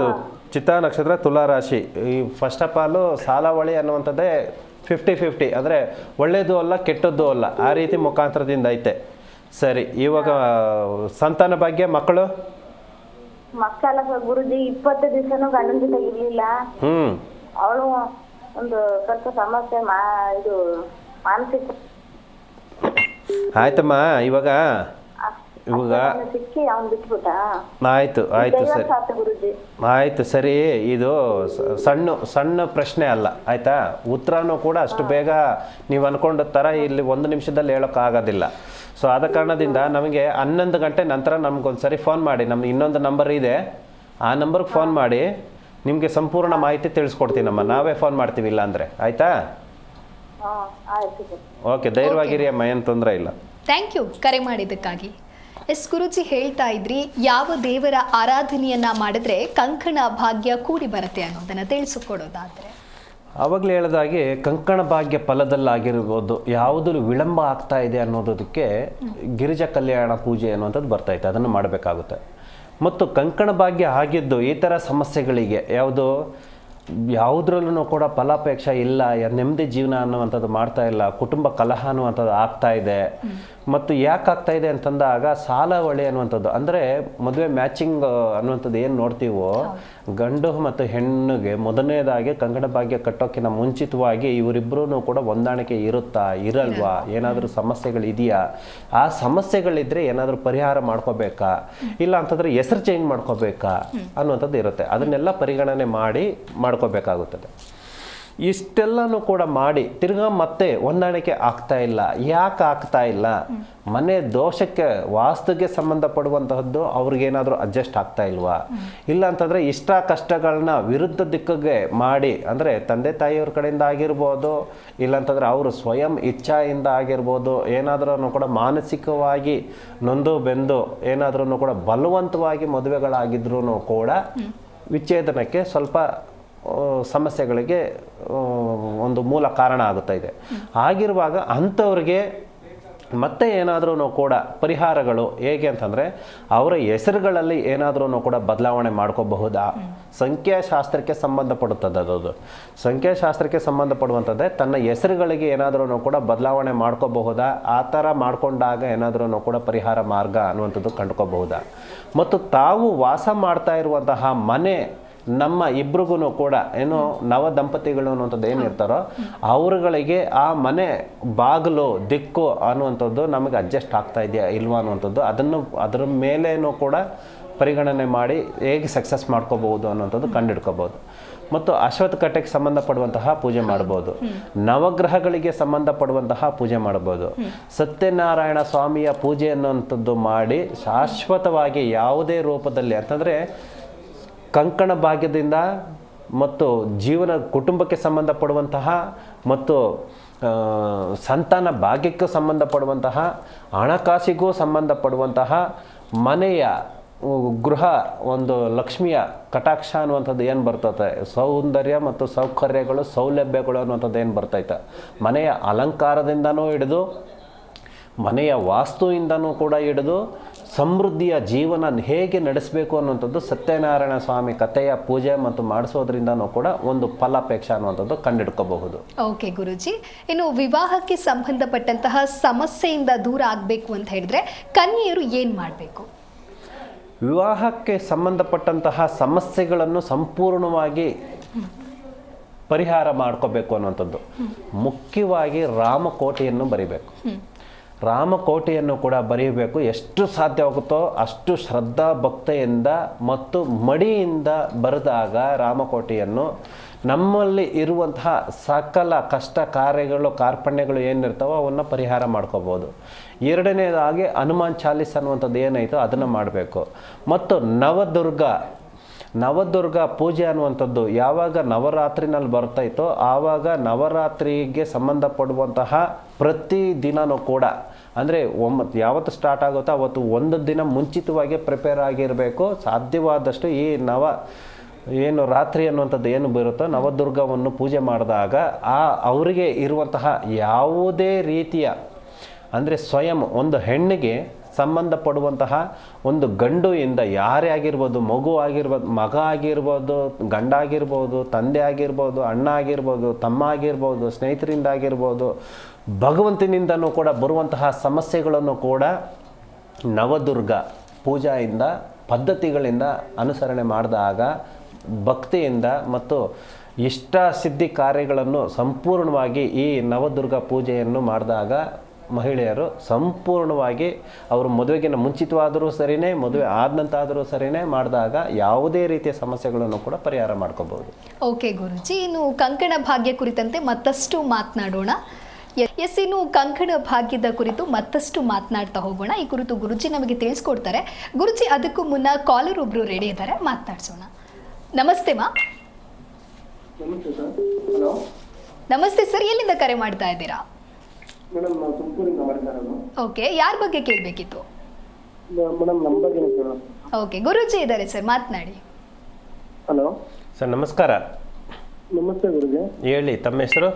[SPEAKER 2] ಚಿತ್ತಾ ನಕ್ಷತ್ರ, ತುಲಾ ರಾಶಿ. ಈ ಫಸ್ಟ್ ಆಫ್ ಆಲು ಸಾಲಾವಳಿ ಅನ್ನುವಂಥದ್ದೇ 50-50, ಅಂದರೆ ಒಳ್ಳೆಯದು ಅಲ್ಲ ಕೆಟ್ಟದ್ದು ಅಲ್ಲ, ಆ ರೀತಿ ಮುಖಾಂತರದಿಂದ ಐತೆ. ಸರಿ, ಇವಾಗ ಸಂತಾನ ಭಾಗ್ಯ ಮಕ್ಕಳು?
[SPEAKER 4] ಮಕ್ಕಳ ಗುರುಜಿ 20 ದಿವಸನೂ ಗಂಡನ ಜೊತೆ ಇರ್ಲಿಲ್ಲ. ಅವಳು ಒಂದು ಸ್ವಲ್ಪ ಸಮಸ್ಯೆ ಇದು ಮಾನಸಿಕ.
[SPEAKER 2] ಆಯ್ತಮ್ಮ, ಇವಾಗ
[SPEAKER 4] ಸಿಕ್ಕಿ ಅವ್ನು ಬಿಟ್ಬಿಟ್ಟ.
[SPEAKER 2] ಆಯ್ತು ಸರಿ, ಆಯ್ತು ಸರಿ. ಇದು ಸಣ್ಣ ಪ್ರಶ್ನೆ ಅಲ್ಲ, ಆಯ್ತಾ? ಉತ್ತರನೂ ಕೂಡ ಅಷ್ಟು ಬೇಗ ನೀವು ಅನ್ಕೊಂಡ ಥರ ಇಲ್ಲಿ 1 ನಿಮಿಷದಲ್ಲಿ ಹೇಳೋಕ್ಕಾಗೋದಿಲ್ಲ. ಸೊ ಆದ ಕಾರಣದಿಂದ ನಮಗೆ 11 ಗಂಟೆ ನಂತರ ನಮಗೊಂದ್ಸರಿ ಫೋನ್ ಮಾಡಿ. ನಮ್ಮ ಇನ್ನೊಂದು ನಂಬರ್ ಇದೆ, ಆ ನಂಬರ್ಗೆ ಫೋನ್ ಮಾಡಿ ನಿಮಗೆ ಸಂಪೂರ್ಣ ಮಾಹಿತಿ ತಿಳಿಸ್ಕೊಡ್ತೀನಮ್ಮ. ನಾವೇ ಫೋನ್ ಮಾಡ್ತೀವಿ, ಇಲ್ಲ ಅಂದರೆ. ಆಯಿತಾ? ಓಕೆ, ಧೈರ್ಯವಾಗಿರಿ ಅಮ್ಮ, ಏನು ತೊಂದರೆ ಇಲ್ಲ.
[SPEAKER 1] ಥ್ಯಾಂಕ್ ಯು ಕರೆ ಮಾಡಿದ್ದಕ್ಕಾಗಿ. ಎಸ್ ಗುರುಜಿ, ಹೇಳ್ತಾ ಇದ್ರಿ ಯಾವ ದೇವರ ಆರಾಧನೆಯನ್ನ ಮಾಡಿದ್ರೆ ಕಂಕಣ ಭಾಗ್ಯ ಕೂಡಿ ಬರುತ್ತೆ ಅನ್ನೋದನ್ನ ತಿಳಿಸಿಕೊಡೋದಾದ್ರೆ?
[SPEAKER 2] ಆವಾಗಲೇ ಹೇಳಿದಾಗೆ ಕಂಕಣ ಭಾಗ್ಯ ಫಲದಲ್ಲಾಗಿರ್ಬೋದು, ಯಾವುದು ವಿಳಂಬ ಆಗ್ತಾ ಇದೆ ಅನ್ನೋದಕ್ಕೆ ಗಿರಿಜಾ ಕಲ್ಯಾಣ ಪೂಜೆ ಅನ್ನುವಂಥದ್ದು ಬರ್ತೈತೆ, ಅದನ್ನು ಮಾಡಬೇಕಾಗುತ್ತೆ. ಮತ್ತು ಕಂಕಣ ಭಾಗ್ಯ ಆಗಿದ್ದು ಈ ಥರ ಸಮಸ್ಯೆಗಳಿಗೆ ಯಾವುದ್ರಲ್ಲೂ ಕೂಡ ಫಲಾಪೇಕ್ಷೆ ಇಲ್ಲ, ನೆಮ್ಮದಿ ಜೀವನ ಅನ್ನುವಂಥದ್ದು ಮಾಡ್ತಾ ಇಲ್ಲ, ಕುಟುಂಬ ಕಲಹ ಅನ್ನುವಂಥದ್ದು ಆಗ್ತಾ ಇದೆ, ಮತ್ತು ಯಾಕೆ ಆಗ್ತಾ ಇದೆ ಅಂತಂದಾಗ ಸಾಲವಳಿ ಅನ್ನುವಂಥದ್ದು, ಅಂದರೆ ಮದುವೆ ಮ್ಯಾಚಿಂಗ್ ಅನ್ನುವಂಥದ್ದು ಏನು ನೋಡ್ತೀವೋ, ಗಂಡು ಮತ್ತು ಹೆಣ್ಣಿಗೆ ಮೊದಲನೇದಾಗಿ ಕಂಕಣ ಭಾಗ್ಯ ಕಟ್ಟೋಕ್ಕಿಂತ ಮುಂಚಿತವಾಗಿ ಇವರಿಬ್ಬರೂ ಕೂಡ ಹೊಂದಾಣಿಕೆ ಇರುತ್ತಾ ಇರಲ್ವಾ, ಏನಾದರೂ ಸಮಸ್ಯೆಗಳಿದೆಯಾ, ಆ ಸಮಸ್ಯೆಗಳಿದ್ರೆ ಏನಾದರೂ ಪರಿಹಾರ ಮಾಡ್ಕೋಬೇಕಾ, ಇಲ್ಲ ಅಂತಂದರೆ ಹೆಸರು ಚೇಂಜ್ ಮಾಡ್ಕೋಬೇಕಾ ಅನ್ನುವಂಥದ್ದು ಇರುತ್ತೆ. ಅದನ್ನೆಲ್ಲ ಪರಿಗಣನೆ ಮಾಡಿ ಮಾಡ್ಕೋಬೇಕಾಗುತ್ತದೆ. ಇಷ್ಟೆಲ್ಲನೂ ಕೂಡ ಮಾಡಿ ತಿರ್ಗಾ ಮತ್ತೆ ಹೊಂದಾಣಿಕೆ ಆಗ್ತಾ ಇಲ್ಲ. ಯಾಕೆ ಆಗ್ತಾ ಇಲ್ಲ? ಮನೆ ದೋಷಕ್ಕೆ, ವಾಸ್ತುಗೆ ಸಂಬಂಧಪಡುವಂತಹದ್ದು ಅವ್ರಿಗೇನಾದರೂ ಅಡ್ಜಸ್ಟ್ ಆಗ್ತಾ ಇಲ್ವಾ, ಇಲ್ಲ ಅಂತಂದರೆ ಇಷ್ಟ ಕಷ್ಟಗಳನ್ನ ವಿರುದ್ಧ ದಿಕ್ಕಿಗೆ ಮಾಡಿ, ಅಂದರೆ ತಂದೆ ತಾಯಿಯವ್ರ ಕಡೆಯಿಂದ ಆಗಿರ್ಬೋದು, ಇಲ್ಲಾಂತಂದರೆ ಅವರು ಸ್ವಯಂ ಇಚ್ಛೆಯಿಂದ ಆಗಿರ್ಬೋದು, ಏನಾದ್ರೂ ಕೂಡ ಮಾನಸಿಕವಾಗಿ ನೊಂದು ಬೆಂದು ಏನಾದ್ರೂ ಕೂಡ ಬಲವಂತವಾಗಿ ಮದುವೆಗಳಾಗಿದ್ರೂ ಕೂಡ ವಿಚ್ಛೇದನಕ್ಕೆ ಸ್ವಲ್ಪ ಸಮಸ್ಯೆಗಳಿಗೆ ಒಂದು ಮೂಲ ಕಾರಣ ಆಗುತ್ತಾ ಇದೆ. ಆಗಿರುವಾಗ ಅಂಥವ್ರಿಗೆ ಮತ್ತೆ ಏನಾದ್ರೂ ಕೂಡ ಪರಿಹಾರಗಳು ಹೇಗೆ ಅಂತಂದರೆ, ಅವರ ಹೆಸರುಗಳಲ್ಲಿ ಏನಾದ್ರೂ ಕೂಡ ಬದಲಾವಣೆ ಮಾಡ್ಕೋಬಹುದಾ, ಸಂಖ್ಯಾಶಾಸ್ತ್ರಕ್ಕೆ ಸಂಬಂಧಪಡುತ್ತದೆ. ಅದು ಸಂಖ್ಯಾಶಾಸ್ತ್ರಕ್ಕೆ ಸಂಬಂಧಪಡುವಂಥದ್ದೇ. ತನ್ನ ಹೆಸರುಗಳಿಗೆ ಏನಾದ್ರೂ ಕೂಡ ಬದಲಾವಣೆ ಮಾಡ್ಕೋಬಹುದಾ, ಆ ಥರ ಮಾಡ್ಕೊಂಡಾಗ ಏನಾದ್ರೂ ಕೂಡ ಪರಿಹಾರ ಮಾರ್ಗ ಅನ್ನುವಂಥದ್ದು ಕಂಡುಕೋಬಹುದಾ, ಮತ್ತು ತಾವು ವಾಸ ಮಾಡ್ತಾ ಇರುವಂತಹ ಮನೆ ನಮ್ಮ ಇಬ್ರಿಗೂ ಕೂಡ ಏನು ನವ ದಂಪತಿಗಳು ಅನ್ನುವಂಥದ್ದು ಏನಿರ್ತಾರೋ ಅವ್ರುಗಳಿಗೆ ಆ ಮನೆ ಬಾಗಿಲು ದಿಕ್ಕು ಅನ್ನುವಂಥದ್ದು ನಮಗೆ ಅಡ್ಜಸ್ಟ್ ಆಗ್ತಾ ಇದೆಯಾ ಇಲ್ವಾ ಅನ್ನುವಂಥದ್ದು, ಅದರ ಮೇಲೇನೂ ಕೂಡ ಪರಿಗಣನೆ ಮಾಡಿ ಹೇಗೆ ಸಕ್ಸಸ್ ಮಾಡ್ಕೋಬಹುದು ಅನ್ನುವಂಥದ್ದು ಕಂಡುಹಿಡ್ಕೋಬಹುದು. ಮತ್ತು ಅಶ್ವತ್ಥಕಟ್ಟೆಗೆ ಸಂಬಂಧಪಡುವಂತಹ ಪೂಜೆ ಮಾಡ್ಬೋದು, ನವಗ್ರಹಗಳಿಗೆ ಸಂಬಂಧಪಡುವಂತಹ ಪೂಜೆ ಮಾಡ್ಬೋದು, ಸತ್ಯನಾರಾಯಣ ಸ್ವಾಮಿಯ ಪೂಜೆ ಅನ್ನುವಂಥದ್ದು ಮಾಡಿ ಶಾಶ್ವತವಾಗಿ ಯಾವುದೇ ರೂಪದಲ್ಲಿ ಅಂತಂದರೆ ಕಂಕಣ ಭಾಗ್ಯದಿಂದ ಮತ್ತು ಜೀವನ ಕುಟುಂಬಕ್ಕೆ ಸಂಬಂಧಪಡುವಂತಹ ಮತ್ತು ಸಂತಾನ ಭಾಗ್ಯಕ್ಕೂ ಸಂಬಂಧಪಡುವಂತಹ ಹಣಕಾಸಿಗೂ ಸಂಬಂಧಪಡುವಂತಹ ಮನೆಯ ಗೃಹ ಒಂದು ಲಕ್ಷ್ಮಿಯ ಕಟಾಕ್ಷ ಅನ್ನುವಂಥದ್ದು ಏನು ಬರ್ತೈತೆ, ಸೌಂದರ್ಯ ಮತ್ತು ಸೌಕರ್ಯಗಳು ಸೌಲಭ್ಯಗಳು ಅನ್ನುವಂಥದ್ದು ಏನು ಬರ್ತೈತೆ, ಮನೆಯ ಅಲಂಕಾರದಿಂದನೂ ಹಿಡಿದು ಮನೆಯ ವಾಸ್ತುವಿಂದನೂ ಕೂಡ ಹಿಡಿದು ಸಮೃದ್ಧಿಯ ಜೀವನ ಹೇಗೆ ನಡೆಸಬೇಕು ಅನ್ನುವಂಥದ್ದು ಸತ್ಯನಾರಾಯಣ ಸ್ವಾಮಿ ಕಥೆಯ ಪೂಜೆ ಮತ್ತು ಮಾಡಿಸೋದ್ರಿಂದನೂ ಕೂಡ ಒಂದು ಫಲಾಪೇಕ್ಷೆ ಅನ್ನುವಂಥದ್ದು ಕಂಡುಹಿಡ್ಕೋಬಹುದು.
[SPEAKER 1] ಓಕೆ ಗುರುಜಿ, ಇನ್ನು ವಿವಾಹಕ್ಕೆ ಸಂಬಂಧಪಟ್ಟಂತಹ ಸಮಸ್ಯೆಯಿಂದ ದೂರ ಆಗಬೇಕು ಅಂತ ಹೇಳಿದ್ರೆ ಕನ್ಯೆಯರು ಏನು ಮಾಡಬೇಕು?
[SPEAKER 2] ವಿವಾಹಕ್ಕೆ ಸಂಬಂಧಪಟ್ಟಂತಹ ಸಮಸ್ಯೆಗಳನ್ನು ಸಂಪೂರ್ಣವಾಗಿ ಪರಿಹಾರ ಮಾಡ್ಕೋಬೇಕು ಅನ್ನುವಂಥದ್ದು ಮುಖ್ಯವಾಗಿ ರಾಮಕೋಟಿಯನ್ನು ಬರಿಬೇಕು. ರಾಮಕೋಟಿಯನ್ನು ಕೂಡ ಬರೆಯಬೇಕು. ಎಷ್ಟು ಸಾಧ್ಯವಾಗುತ್ತೋ ಅಷ್ಟು ಶ್ರದ್ಧಾ ಭಕ್ತಿಯಿಂದ ಮತ್ತು ಮಡಿಯಿಂದ ಬರೆದಾಗ ರಾಮಕೋಟಿಯನ್ನು ನಮ್ಮಲ್ಲಿ ಇರುವಂತಹ ಸಕಲ ಕಷ್ಟ ಕಾರ್ಯಗಳು ಕಾರ್ಪಣ್ಯಗಳು ಏನಿರ್ತಾವೋ ಅವನ್ನು ಪರಿಹಾರ ಮಾಡ್ಕೋಬೋದು. ಎರಡನೇದಾಗಿ ಹನುಮಾನ್ ಚಾಲೀಸ್ ಅನ್ನುವಂಥದ್ದು ಏನಾಯಿತೋ ಅದನ್ನು ಮಾಡಬೇಕು. ಮತ್ತು ನವದುರ್ಗ ಪೂಜೆ ಅನ್ನುವಂಥದ್ದು ಯಾವಾಗ ನವರಾತ್ರಿನಲ್ಲಿ ಬರ್ತಾಯಿತೋ ಆವಾಗ ನವರಾತ್ರಿಗೆ ಸಂಬಂಧಪಡುವಂತಹ ಪ್ರತಿ ದಿನವೂ ಕೂಡ ಅಂದರೆ ಯಾವತ್ತು ಸ್ಟಾರ್ಟ್ ಆಗುತ್ತೋ ಅವತ್ತು ಒಂದು ದಿನ ಮುಂಚಿತವಾಗಿ ಪ್ರಿಪೇರ್ ಆಗಿರಬೇಕು. ಸಾಧ್ಯವಾದಷ್ಟು ಈ ಏನು ರಾತ್ರಿ ಅನ್ನುವಂಥದ್ದು ಏನು ಬರುತ್ತೋ ನವದುರ್ಗವನ್ನು ಪೂಜೆ ಮಾಡಿದಾಗ ಅವರಿಗೆ ಇರುವಂತಹ ಯಾವುದೇ ರೀತಿಯ ಅಂದರೆ ಸ್ವಯಂ ಒಂದು ಹೆಣ್ಣಿಗೆ ಸಂಬಂಧಪಡುವಂತಹ ಒಂದು ಗಂಡು ಇಂದ ಯಾರೇ ಆಗಿರ್ಬೋದು, ಮಗು ಆಗಿರ್ಬೋದು, ಮಗ ಆಗಿರ್ಬೋದು, ಗಂಡ ಆಗಿರ್ಬೋದು, ತಂದೆ ಆಗಿರ್ಬೋದು, ಅಣ್ಣ ಆಗಿರ್ಬೋದು, ತಮ್ಮ ಆಗಿರ್ಬೋದು, ಸ್ನೇಹಿತರಿಂದ ಆಗಿರ್ಬೋದು, ಭಗವಂತನಿಂದನೂ ಕೂಡ ಬರುವಂತಹ ಸಮಸ್ಯೆಗಳನ್ನು ಕೂಡ ನವದುರ್ಗ ಪೂಜೆಯಿಂದ ಪದ್ಧತಿಗಳಿಂದ ಅನುಸರಣೆ ಮಾಡಿದಾಗ ಭಕ್ತಿಯಿಂದ ಮತ್ತು ಇಷ್ಟ ಸಿದ್ಧಿ ಕಾರ್ಯಗಳನ್ನು ಸಂಪೂರ್ಣವಾಗಿ ಈ ನವದುರ್ಗ ಪೂಜೆಯನ್ನು ಮಾಡಿದಾಗ ಮಹಿಳೆಯರು ಸಂಪೂರ್ಣವಾಗಿ ಅವರು ಮದುವೆಗಿಂತ ಮುಂಚಿತವಾದರೂ ಸರಿಯೇ ಮದುವೆ ಆದ ನಂತರ ಆದರೂ ಸರಿಯೇ ಮಾಡಿದಾಗ ಯಾವುದೇ ರೀತಿಯ ಸಮಸ್ಯೆಗಳನ್ನು ಕೂಡ ಪರಿಹಾರ ಮಾಡ್ಕೋಬಹುದು.
[SPEAKER 1] ಓಕೆ ಗುರುಜಿ, ಇನ್ನು ಕಂಕಣ ಭಾಗ್ಯ ಕುರಿತಂತೆ ಮತ್ತಷ್ಟು ಮಾತನಾಡೋಣ. ಇನ್ನು ಕಂಕಣ ಭಾಗ್ಯದ ಕುರಿತು ಮತ್ತಷ್ಟು ಮಾತನಾಡ್ತಾ ಹೋಗೋಣ. ಈ ಕುರಿತು ಗುರುಜಿ ನಮಗೆ ತಿಳಿಸ್ಕೊಡ್ತಾರೆ. ಗುರುಜಿ, ಅದಕ್ಕೂ ಮುನ್ನ ಕಾಲರ್ ಒಬ್ರು ರೆಡಿ ಇದ್ದಾರೆ, ಮಾತನಾಡ್ಸೋಣ. ನಮಸ್ತೆ ಮಾ.
[SPEAKER 5] ನಮಸ್ತೆ ಸರ್. ಹಲೋ.
[SPEAKER 1] ನಮಸ್ತೆ ಸರ್, ಎಲ್ಲಿಂದ ಕರೆ ಮಾಡ್ತಾ ಇದ್ದೀರಾ?
[SPEAKER 5] ಮೇಡಮ್ ನಾವು ತುಮಕೂರಿಂದ ಮಾಡ್ತಾ ಇರೋದು.
[SPEAKER 1] ಓಕೆ, ಯಾರ ಬಗ್ಗೆ ಕೇಳಬೇಕಿತ್ತು?
[SPEAKER 5] ಮೇಡಮ್ ನಮ್ಮ ಬಗ್ಗೆ ಕೇಳೋಣ.
[SPEAKER 1] ಓಕೆ, ಗುರುಜಿ ಇದ್ದಾರೆ ಸರ್, ಮಾತನಾಡಿ.
[SPEAKER 5] ಹಲೋ
[SPEAKER 2] ಸರ್, ನಮಸ್ಕಾರ.
[SPEAKER 5] ನಮಸ್ತೆ ಗುರುಜಿ.
[SPEAKER 2] ಹೇಳಿ, ತಮ್ಮ ಹೆಸರು?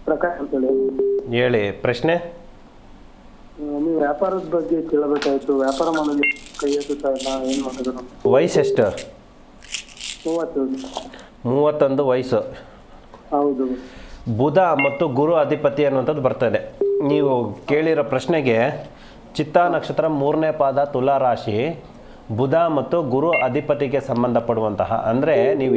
[SPEAKER 5] ಪ್ರಕಾಶ್ ಅಂತ ಹೇಳಿ.
[SPEAKER 2] ಹೇಳಿ, ಪ್ರಶ್ನೆ.
[SPEAKER 5] ನೀವು ವ್ಯಾಪಾರದ ಬಗ್ಗೆ ಕೇಳಬೇಕಾಯ್ತು. ವ್ಯಾಪಾರ ಮಾಡೋದು ಕೈ ಎತ್ತುತ್ತಾ ಇಲ್ಲ, ಏನು ಮಾಡೋದು?
[SPEAKER 2] ವಯಸ್ಸೆಷ್ಟು?
[SPEAKER 5] 31
[SPEAKER 2] ವಯಸ್ಸು.
[SPEAKER 5] ಹೌದು.
[SPEAKER 2] ಬುಧ ಮತ್ತು ಗುರು ಅಧಿಪತಿ ಅನ್ನುವಂಥದ್ದು ಬರ್ತದೆ. ನೀವು ಕೇಳಿರೋ ಪ್ರಶ್ನೆಗೆ ಚಿತ್ತಾ ನಕ್ಷತ್ರ 3ನೇ ಪಾದ ತುಲಾ ರಾಶಿ, ಬುಧ ಮತ್ತು ಗುರು ಅಧಿಪತಿಗೆ ಸಂಬಂಧಪಡುವಂತಹ, ಅಂದರೆ ನೀವು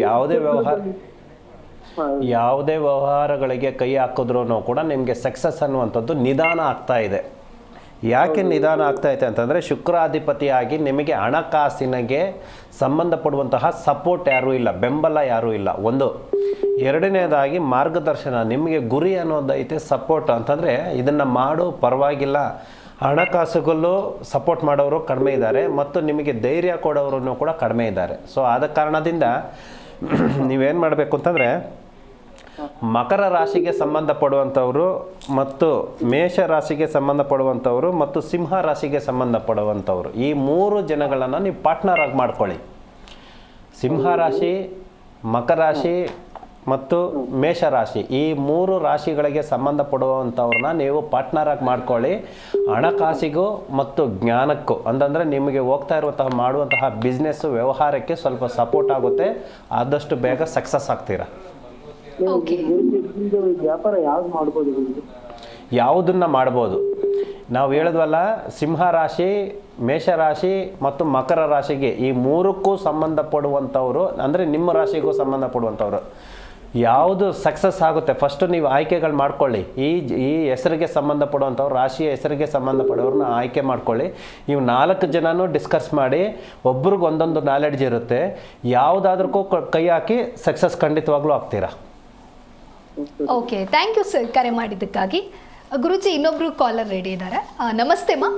[SPEAKER 2] ಯಾವುದೇ ವ್ಯವಹಾರಗಳಿಗೆ ಕೈ ಹಾಕಿದ್ರೂ ಕೂಡ ನಿಮಗೆ ಸಕ್ಸಸ್ ಅನ್ನುವಂಥದ್ದು ನಿಧಾನ ಆಗ್ತಾ ಇದೆ. ಯಾಕೆ ನಿಧಾನ ಆಗ್ತಾ ಇದೆ ಅಂತಂದರೆ ಶುಕ್ರಾಧಿಪತಿಯಾಗಿ ನಿಮಗೆ ಹಣಕಾಸಿನಗೆ ಸಂಬಂಧಪಡುವಂತಹ ಸಪೋರ್ಟ್ ಯಾರೂ ಇಲ್ಲ, ಬೆಂಬಲ ಯಾರೂ ಇಲ್ಲ. ಒಂದು. ಎರಡನೇದಾಗಿ ಮಾರ್ಗದರ್ಶನ, ನಿಮಗೆ ಗುರಿ ಅನ್ನೋದೈತೆ, ಸಪೋರ್ಟ್ ಅಂತಂದರೆ ಇದನ್ನು ಮಾಡು ಪರವಾಗಿಲ್ಲ, ಹಣಕಾಸುಗಲ್ಲೂ ಸಪೋರ್ಟ್ ಮಾಡೋರು ಕಡಿಮೆ ಇದ್ದಾರೆ ಮತ್ತು ನಿಮಗೆ ಧೈರ್ಯ ಕೊಡೋರು ಕೂಡ ಕಡಿಮೆ ಇದ್ದಾರೆ. ಸೊ ಆದ ಕಾರಣದಿಂದ ನೀವೇನು ಮಾಡಬೇಕು ಅಂತಂದರೆ ಮಕರ ರಾಶಿಗೆ ಸಂಬಂಧಪಡುವಂಥವರು ಮತ್ತು ಮೇಷ ರಾಶಿಗೆ ಸಂಬಂಧಪಡುವಂಥವರು ಮತ್ತು ಸಿಂಹ ರಾಶಿಗೆ ಸಂಬಂಧಪಡುವಂಥವರು, ಈ 3 ಜನಗಳನ್ನು ನೀವು ಪಾರ್ಟ್ನರ್ ಆಗಿ ಮಾಡ್ಕೊಳ್ಳಿ. ಸಿಂಹ ರಾಶಿ, ಮಕರ ರಾಶಿ ಮತ್ತು ಮೇಷರಾಶಿ, ಈ 3 ರಾಶಿಗಳಿಗೆ ಸಂಬಂಧಪಡುವಂಥವ್ರನ್ನ ನೀವು ಪಾರ್ಟ್ನರ್ ಆಗಿ ಮಾಡ್ಕೊಳ್ಳಿ. ಹಣಕಾಸಿಗೂ ಮತ್ತು ಜ್ಞಾನಕ್ಕೂ, ಅಂತಂದರೆ ನಿಮಗೆ ಹೋಗ್ತಾ ಇರುವಂತಹ ಮಾಡುವಂತಹ ಬಿಸ್ನೆಸ್ಸು ವ್ಯವಹಾರಕ್ಕೆ ಸ್ವಲ್ಪ ಸಪೋರ್ಟ್ ಆಗುತ್ತೆ, ಆದಷ್ಟು ಬೇಗ ಸಕ್ಸಸ್ ಆಗ್ತೀರಾ.
[SPEAKER 5] ವ್ಯಾಪಾರ ಯಾವ್ದು ಮಾಡ್ಬೋದು?
[SPEAKER 2] ಯಾವುದನ್ನ ಮಾಡ್ಬೋದು? ನಾವು ಹೇಳಿದ್ವಲ್ಲ, ಸಿಂಹ ರಾಶಿ, ಮೇಷರಾಶಿ ಮತ್ತು ಮಕರ ರಾಶಿಗೆ ಈ 3ಕ್ಕೂ ಸಂಬಂಧಪಡುವಂಥವ್ರು, ಅಂದರೆ ನಿಮ್ಮ ರಾಶಿಗೂ ಸಂಬಂಧಪಡುವಂಥವ್ರು ಯಾವುದು ಸಕ್ಸಸ್ ಆಗುತ್ತೆ ಫಸ್ಟು ನೀವು ಆಯ್ಕೆಗಳು ಮಾಡ್ಕೊಳ್ಳಿ. ಈ ಹೆಸರಿಗೆ ಸಂಬಂಧಪಡುವಂಥವ್ರು, ರಾಶಿಯ ಹೆಸರಿಗೆ ಸಂಬಂಧಪಡೋರನ್ನ ಆಯ್ಕೆ ಮಾಡ್ಕೊಳ್ಳಿ. ಇವು 4 ಜನನೂ ಡಿಸ್ಕಸ್ ಮಾಡಿ, ಒಬ್ರಿಗೆ ಒಂದೊಂದು ನಾಲೆಡ್ಜ್ ಇರುತ್ತೆ, ಯಾವುದಾದ್ರೂ ಕೈ ಹಾಕಿ ಸಕ್ಸಸ್ ಖಂಡಿತವಾಗ್ಲೂ ಆಗ್ತೀರಾ.
[SPEAKER 1] ಓಕೆ, ಥ್ಯಾಂಕ್ ಯು ಸರ್ ಕರೆ ಮಾಡಿದ್ದಕ್ಕಾಗಿ. ಗುರುಜಿ, ಇನ್ನೊಬ್ರು ಕಾಲರ್ ರೆಡಿ ಇದ್ದಾರೆ. ನಮಸ್ತೆ ಮಾ.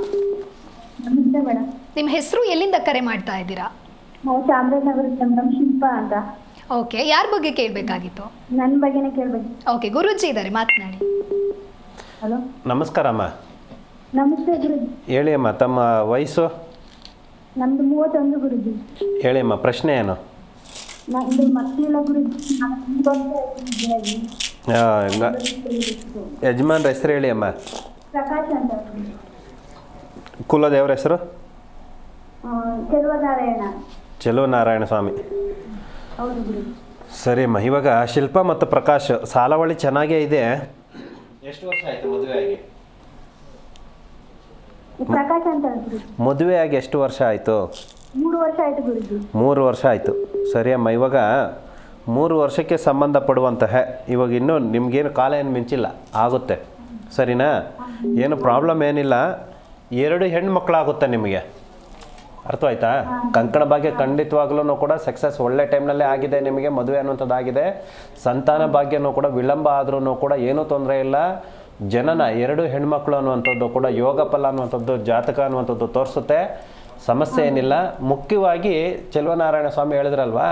[SPEAKER 4] ನಮಸ್ತೆ ಮೇಡಮ್.
[SPEAKER 1] ನಿಮ್ಮ ಹೆಸರು, ಎಲ್ಲಿಂದ ಕರೆ ಮಾಡ್ತಾ ಇದ್ದೀರಾ?
[SPEAKER 4] ನಾವು ಚಾಮರಾಜನಗರ ಮೇಡಮ್, ಶಿಲ್ಪಾ ಅಂತ.
[SPEAKER 1] ಓಕೆ, ಯಾರ ಬಗ್ಗೆ ಕೇಳಬೇಕಾಗಿತ್ತು?
[SPEAKER 4] ನನ್ನ ಬಗ್ಗೆನೇ ಕೇಳಬೇಕು.
[SPEAKER 1] ಓಕೆ, ಗುರುಜಿ ಇದ್ದಾರೆ, ಮಾತನಾಡಿ.
[SPEAKER 4] ಹಲೋ,
[SPEAKER 2] ನಮಸ್ಕಾರಮ್ಮ.
[SPEAKER 4] ನಮಸ್ತೆ ಗುರುಜಿ.
[SPEAKER 2] ಹೇಳಿ ಅಮ್ಮ, ತಮ್ಮ ವಯಸ್ಸು?
[SPEAKER 4] ನಮ್ದು 31 ಗುರುಜಿ.
[SPEAKER 2] ಹೇಳಿ ಅಮ್ಮ, ಪ್ರಶ್ನೆ ಏನು?
[SPEAKER 4] ನಮ್ದು ಮಕ್ಕಳಿಲ್ಲ ಗುರುಜಿ.
[SPEAKER 2] ಯಜಮಾನ್ರ ಹೆಸರು ಹೇಳಿ ಅಮ್ಮ.
[SPEAKER 4] ಪ್ರಕಾಶ್ ಅಂತ.
[SPEAKER 2] ಕುಲದೇವ್ರ ಹೆಸರು?
[SPEAKER 4] ಚೆಲುವನಾರಾಯಣ.
[SPEAKER 2] ಚೆಲುವನಾರಾಯಣ ಸ್ವಾಮಿ.
[SPEAKER 4] ಹೌದು ಗುರುಜಿ.
[SPEAKER 2] ಸರಿ ಅಮ್ಮ, ಇವಾಗ ಶಿಲ್ಪಾ ಮತ್ತು ಪ್ರಕಾಶ್ ಸಾಲವಳಿ ಚೆನ್ನಾಗೇ ಇದೆ. ಎಷ್ಟು ವರ್ಷ ಆಯಿತು ಮದುವೆ ಆಗಿ?
[SPEAKER 4] ಪ್ರಕಾಶ್ ಅಂತ ಗುರುಜಿ.
[SPEAKER 2] ಮದುವೆ ಆಗಿ ಎಷ್ಟು ವರ್ಷ ಆಯಿತು?
[SPEAKER 4] 3 ವರ್ಷ ಆಯ್ತು ಗುರುಜಿ.
[SPEAKER 2] 3 ವರ್ಷ ಆಯಿತು. ಸರಿ ಅಮ್ಮ, ಇವಾಗ 3 ವರ್ಷಕ್ಕೆ ಸಂಬಂಧಪಡುವಂತಹ, ಇವಾಗ ಇನ್ನೂ ನಿಮಗೇನು ಕಾಲ ಏನು ಮಿಂಚಿಲ್ಲ, ಆಗುತ್ತೆ. ಸರಿನಾ? ಏನು ಪ್ರಾಬ್ಲಮ್ ಏನಿಲ್ಲ. 2 ಹೆಣ್ಮಕ್ಳಾಗುತ್ತೆ ನಿಮಗೆ. ಅರ್ಥ ಆಯ್ತಾ? ಕಂಕಣ ಭಾಗ್ಯ ಖಂಡಿತವಾಗ್ಲೂ ಕೂಡ ಸಕ್ಸಸ್ ಒಳ್ಳೆ ಟೈಮ್ನಲ್ಲೇ ಆಗಿದೆ ನಿಮಗೆ, ಮದುವೆ ಅನ್ನುವಂಥದ್ದಾಗಿದೆ. ಸಂತಾನ ಭಾಗ್ಯನೂ ಕೂಡ ವಿಳಂಬ ಆದ್ರೂ ಕೂಡ ಏನೂ ತೊಂದರೆ ಇಲ್ಲ. ಜನನ 2 ಹೆಣ್ಮಕ್ಳು ಅನ್ನುವಂಥದ್ದು ಕೂಡ ಯೋಗ ಫಲ ಅನ್ನುವಂಥದ್ದು, ಜಾತಕ ಅನ್ನುವಂಥದ್ದು ತೋರಿಸುತ್ತೆ. ಸಮಸ್ಯೆ ಏನಿಲ್ಲ. ಮುಖ್ಯವಾಗಿ ಚೆಲುವನಾರಾಯಣ ಸ್ವಾಮಿ ಹೇಳಿದ್ರಲ್ವಾ,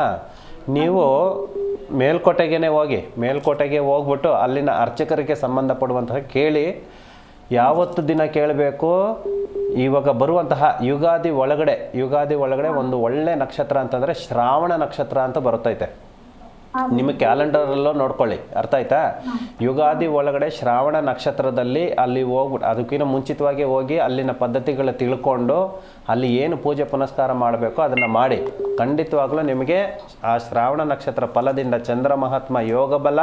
[SPEAKER 2] ನೀವು ಮೇಲ್ಕೋಟೆಗೆ ಹೋಗ್ಬಿಟ್ಟು ಅಲ್ಲಿನ ಅರ್ಚಕರಿಗೆ ಸಂಬಂಧಪಡುವಂತಹ ಕೇಳಿ. ಯಾವತ್ತು ದಿನ ಕೇಳಬೇಕು? ಇವಾಗ ಬರುವಂತಹ ಯುಗಾದಿ ಒಳಗಡೆ ಒಂದು ಒಳ್ಳೆ ನಕ್ಷತ್ರ ಅಂತಂದರೆ ಶ್ರಾವಣ ನಕ್ಷತ್ರ ಅಂತ ಬರುತ್ತೈತೆ. ನಿಮ್ಮ ಕ್ಯಾಲೆಂಡರಲ್ಲೂ ನೋಡ್ಕೊಳ್ಳಿ. ಅರ್ಥ ಆಯ್ತಾ? ಯುಗಾದಿ ಒಳಗಡೆ ಶ್ರಾವಣ ನಕ್ಷತ್ರದಲ್ಲಿ ಅಲ್ಲಿ ಹೋಗ್ಬಿಟ್ಟು, ಅದಕ್ಕಿಂತ ಮುಂಚಿತವಾಗಿ ಹೋಗಿ ಅಲ್ಲಿನ ಪದ್ಧತಿಗಳು ತಿಳ್ಕೊಂಡು ಅಲ್ಲಿ ಏನು ಪೂಜೆ ಪುನಸ್ಕಾರ ಮಾಡಬೇಕು ಅದನ್ನು ಮಾಡಿ. ಖಂಡಿತವಾಗ್ಲೂ ನಿಮಗೆ ಆ ಶ್ರಾವಣ ನಕ್ಷತ್ರ ಫಲದಿಂದ ಚಂದ್ರ ಮಹಾತ್ಮ ಯೋಗ ಬಲ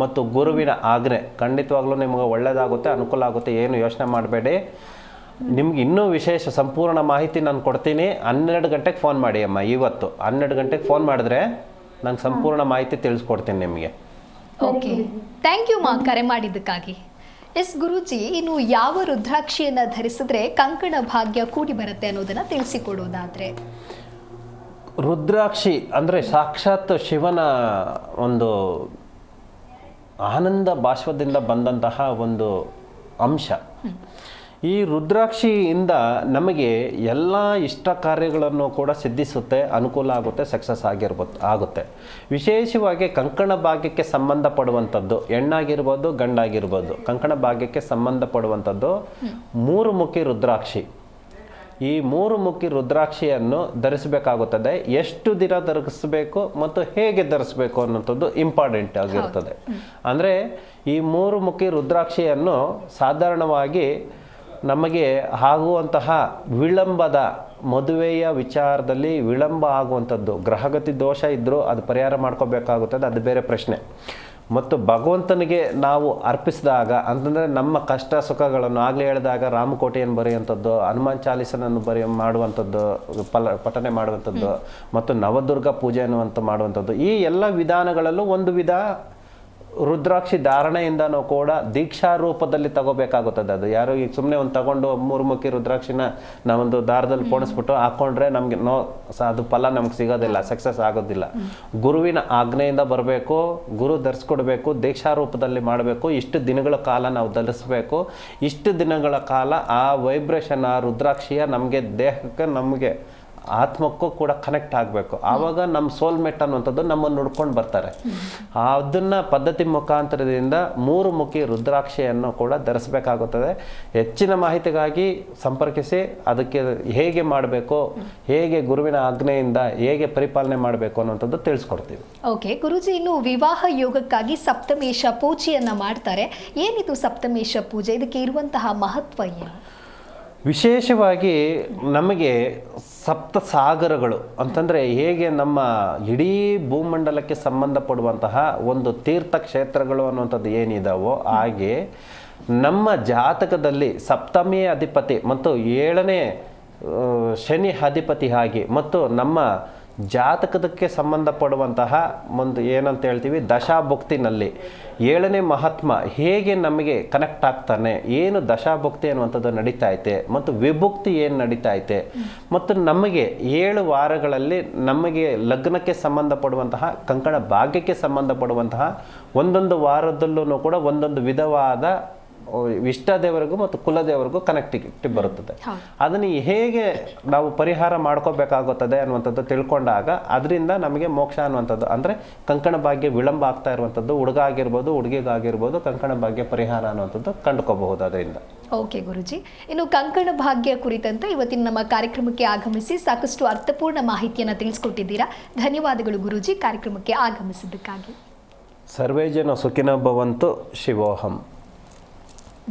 [SPEAKER 2] ಮತ್ತು ಗುರುವಿನ ಆಜ್ಞೆ ಖಂಡಿತವಾಗ್ಲೂ ನಿಮಗೆ ಒಳ್ಳೆಯದಾಗುತ್ತೆ, ಅನುಕೂಲ ಆಗುತ್ತೆ. ಏನು ಯೋಚನೆ ಮಾಡಬೇಡಿ. ನಿಮ್ಗೆ ಇನ್ನೂ ವಿಶೇಷ ಸಂಪೂರ್ಣ ಮಾಹಿತಿ ನಾನು ಕೊಡ್ತೀನಿ. 12 ಗಂಟೆಗೆ ಫೋನ್ ಮಾಡಿ ಅಮ್ಮ. ಇವತ್ತು 12 ಗಂಟೆಗೆ ಫೋನ್ ಮಾಡಿದ್ರೆ ನಾನು ಸಂಪೂರ್ಣ ಮಾಹಿತಿ ತಿಳಿಸ್ಕೊಡ್ತೀನಿ ನಿಮಗೆ.
[SPEAKER 1] ಓಕೆ, ಥ್ಯಾಂಕ್ ಯು ಮಾ ಕರೆ ಮಾಡಿದ್ದಕ್ಕಾಗಿ. ಎಸ್ ಗುರೂಜಿ, ಇನ್ನು ಯಾವ ರುದ್ರಾಕ್ಷಿಯನ್ನು ಧರಿಸಿದ್ರೆ ಕಂಕಣ ಭಾಗ್ಯ ಕೂಡಿ ಬರುತ್ತೆ ಅನ್ನೋದನ್ನು ತಿಳಿಸಿಕೊಡೋದಾದರೆ?
[SPEAKER 2] ರುದ್ರಾಕ್ಷಿ ಅಂದರೆ ಸಾಕ್ಷಾತ್ ಶಿವನ ಒಂದು ಆನಂದ ಬಾಷ್ಪದಿಂದ ಬಂದಂತಹ ಒಂದು ಅಂಶ. ಈ ರುದ್ರಾಕ್ಷಿಯಿಂದ ನಮಗೆ ಎಲ್ಲ ಇಷ್ಟ ಕಾರ್ಯಗಳನ್ನು ಕೂಡ ಸಿದ್ಧಿಸುತ್ತೆ, ಅನುಕೂಲ ಆಗುತ್ತೆ, ಸಕ್ಸಸ್ ಆಗುತ್ತೆ. ವಿಶೇಷವಾಗಿ ಕಂಕಣ ಭಾಗ್ಯಕ್ಕೆ ಸಂಬಂಧಪಡುವಂಥದ್ದು, ಹೆಣ್ಣಾಗಿರ್ಬೋದು ಗಂಡಾಗಿರ್ಬೋದು, ಕಂಕಣ ಭಾಗ್ಯಕ್ಕೆ ಸಂಬಂಧಪಡುವಂಥದ್ದು 3 ಮುಖಿ ರುದ್ರಾಕ್ಷಿ. ಈ 3 ಮುಖಿ ರುದ್ರಾಕ್ಷಿಯನ್ನು ಧರಿಸಬೇಕಾಗುತ್ತದೆ. ಎಷ್ಟು ದಿನ ಧರಿಸಬೇಕು ಮತ್ತು ಹೇಗೆ ಧರಿಸಬೇಕು ಅನ್ನೋಂಥದ್ದು ಇಂಪಾರ್ಟೆಂಟ್ ಆಗಿರುತ್ತದೆ. ಅಂದರೆ ಈ 3 ಮುಖಿ ರುದ್ರಾಕ್ಷಿಯನ್ನು ಸಾಧಾರಣವಾಗಿ ನಮಗೆ ಆಗುವಂತಹ ವಿಳಂಬದ ಮದುವೆಯ ವಿಚಾರದಲ್ಲಿ ವಿಳಂಬ ಆಗುವಂಥದ್ದು, ಗ್ರಹಗತಿ ದೋಷ ಇದ್ದರೂ ಅದು ಪರಿಹಾರ ಮಾಡ್ಕೋಬೇಕಾಗುತ್ತದೆ, ಅದು ಬೇರೆ ಪ್ರಶ್ನೆ. ಮತ್ತು ಭಗವಂತನಿಗೆ ನಾವು ಅರ್ಪಿಸಿದಾಗ ಅಂತಂದರೆ ನಮ್ಮ ಕಷ್ಟ ಸುಖಗಳನ್ನು ಆಗಲೇ ಹೇಳಿದಾಗ ರಾಮಕೋಟೆಯನ್ನು ಬರೆಯುವಂಥದ್ದು, ಹನುಮಾನ್ ಚಾಲೀಸನನ್ನು ಮಾಡುವಂಥದ್ದು, ಪಠನೆ ಮಾಡುವಂಥದ್ದು ಮತ್ತು ನವದುರ್ಗ ಪೂಜೆ ಮಾಡುವಂಥದ್ದು, ಈ ಎಲ್ಲ ವಿಧಾನಗಳಲ್ಲೂ ಒಂದು ವಿಧ ರುದ್ರಾಕ್ಷಿ ಧಾರಣೆಯಿಂದನೂ ಕೂಡ ದೀಕ್ಷಾ ರೂಪದಲ್ಲಿ ತಗೋಬೇಕಾಗುತ್ತದೆ. ಅದು ಯಾರು ಈಗ ಸುಮ್ಮನೆ ಒಂದು ತಗೊಂಡು 3 ಮುಖಿ ರುದ್ರಾಕ್ಷಿನ ನಾವೊಂದು ದಾರದಲ್ಲಿ ಪೋಣಿಸ್ಬಿಟ್ಟು ಹಾಕೊಂಡ್ರೆ ನಮಗೆ ಅದು ಫಲ ನಮ್ಗೆ ಸಿಗೋದಿಲ್ಲ, ಸಕ್ಸಸ್ ಆಗೋದಿಲ್ಲ. ಗುರುವಿನ ಆಜ್ಞೆಯಿಂದ ಬರಬೇಕು, ಗುರು ಧರಿಸ್ಕೊಡ್ಬೇಕು, ದೀಕ್ಷಾ ರೂಪದಲ್ಲಿ ಮಾಡಬೇಕು. ಇಷ್ಟು ದಿನಗಳ ಕಾಲ ನಾವು ಧರಿಸ್ಬೇಕು. ಇಷ್ಟು ದಿನಗಳ ಕಾಲ ಆ ವೈಬ್ರೇಷನ್, ಆ ರುದ್ರಾಕ್ಷಿಯ ನಮಗೆ ದೇಹಕ್ಕೆ, ನಮಗೆ ಆತ್ಮಕ್ಕೂ ಕೂಡ ಕನೆಕ್ಟ್ ಆಗಬೇಕು. ಆವಾಗ ನಮ್ಮ ಸೋಲ್ಮೇಟ್ ಅನ್ನುವಂಥದ್ದು ನಮ್ಮನ್ನು ನೋಡ್ಕೊಂಡು ಬರ್ತಾರೆ. ಅದನ್ನು ಪದ್ಧತಿ ಮುಖಾಂತರದಿಂದ 3 ಮುಖಿ ರುದ್ರಾಕ್ಷಿಯನ್ನು ಕೂಡ ಧರಿಸಬೇಕಾಗುತ್ತದೆ. ಹೆಚ್ಚಿನ ಮಾಹಿತಿಗಾಗಿ ಸಂಪರ್ಕಿಸಿ. ಅದಕ್ಕೆ ಹೇಗೆ ಮಾಡಬೇಕು, ಹೇಗೆ ಗುರುವಿನ ಆಜ್ಞೆಯಿಂದ ಹೇಗೆ ಪರಿಪಾಲನೆ ಮಾಡಬೇಕು ಅನ್ನುವಂಥದ್ದು ತಿಳಿಸ್ಕೊಡ್ತೀವಿ.
[SPEAKER 1] ಓಕೆ ಗುರುಜಿ, ಇನ್ನು ವಿವಾಹ ಯೋಗಕ್ಕಾಗಿ ಸಪ್ತಮೇಶ ಪೂಜೆಯನ್ನು ಮಾಡ್ತಾರೆ. ಏನಿದು ಸಪ್ತಮೇಶ ಪೂಜೆ? ಇದಕ್ಕೆ ಇರುವಂತಹ ಮಹತ್ವ ಏನು?
[SPEAKER 2] ವಿಶೇಷವಾಗಿ ನಮಗೆ ಸಪ್ತ ಸಾಗರಗಳು ಅಂತಂದರೆ ಹೇಗೆ ನಮ್ಮ ಇಡೀ ಭೂಮಂಡಲಕ್ಕೆ ಸಂಬಂಧಪಡುವಂತಹ ಒಂದು ತೀರ್ಥ ಕ್ಷೇತ್ರಗಳು ಅನ್ನುವಂಥದ್ದು ಏನಿದಾವೋ, ಹಾಗೆ ನಮ್ಮ ಜಾತಕದಲ್ಲಿ ಸಪ್ತಮಿಯ ಅಧಿಪತಿ ಮತ್ತು 7ನೇ ಶನಿ ಅಧಿಪತಿ ಆಗಿ ಮತ್ತು ನಮ್ಮ ಜಾತಕದಕ್ಕೆ ಸಂಬಂಧಪಡುವಂತಹ ಒಂದು ಏನಂತ ಹೇಳ್ತೀವಿ ದಶಾಭುಕ್ತಿನಲ್ಲಿ 7ನೇ ಮಹಾತ್ಮ ಹೇಗೆ ನಮಗೆ ಕನೆಕ್ಟ್ ಆಗ್ತಾನೆ, ಏನು ದಶಾಭುಕ್ತಿ ಅನ್ನುವಂಥದ್ದು ನಡೀತಾ ಐತೆ ಮತ್ತು ವಿಭುಕ್ತಿ ಏನು ನಡೀತಾ ಐತೆ ಮತ್ತು ನಮಗೆ 7 ವಾರಗಳಲ್ಲಿ ನಮಗೆ ಲಗ್ನಕ್ಕೆ ಸಂಬಂಧಪಡುವಂತಹ ಕಂಕಣ ಭಾಗ್ಯಕ್ಕೆ ಸಂಬಂಧಪಡುವಂತಹ ಒಂದೊಂದು ವಾರದಲ್ಲೂ ಕೂಡ ಒಂದೊಂದು ವಿಧವಾದ ಇಷ್ಟ ದೇವರಿಗೂ ಮತ್ತು ಕುಲದೇವರಿಗೂ ಕನೆಕ್ಟಿವಿಟಿ ಬರುತ್ತದೆ. ಅದನ್ನು ಹೇಗೆ ನಾವು ಪರಿಹಾರ ಮಾಡ್ಕೋಬೇಕಾಗುತ್ತದೆ ಅನ್ನುವಂಥದ್ದು ತಿಳ್ಕೊಂಡಾಗ ಅದರಿಂದ ನಮಗೆ ಮೋಕ್ಷ ಅನ್ನುವಂಥದ್ದು, ಅಂದರೆ ಕಂಕಣ ಭಾಗ್ಯ ವಿಳಂಬ ಆಗ್ತಾ ಇರುವಂಥದ್ದು ಹುಡುಗ ಆಗಿರ್ಬೋದು, ಹುಡುಗಿಗಾಗಿರ್ಬೋದು, ಕಂಕಣ ಭಾಗ್ಯ ಪರಿಹಾರ ಅನ್ನುವಂಥದ್ದು ಕಂಡುಕೋಬಹುದು ಅದರಿಂದ.
[SPEAKER 1] ಓಕೆ ಗುರುಜಿ, ಇನ್ನು ಕಂಕಣ ಭಾಗ್ಯ ಕುರಿತಂತೆ ಇವತ್ತಿನ ನಮ್ಮ ಕಾರ್ಯಕ್ರಮಕ್ಕೆ ಆಗಮಿಸಿ ಸಾಕಷ್ಟು ಅರ್ಥಪೂರ್ಣ ಮಾಹಿತಿಯನ್ನು ತಿಳಿಸ್ಕೊಟ್ಟಿದ್ದೀರಾ. ಧನ್ಯವಾದಗಳು ಗುರುಜಿ ಕಾರ್ಯಕ್ರಮಕ್ಕೆ ಆಗಮಿಸಿದ್ದಕ್ಕಾಗಿ.
[SPEAKER 2] ಸರ್ವೇ ಜನ ಸುಖಿನೋ ಭವಂತು. ಶಿವೋಹಂ.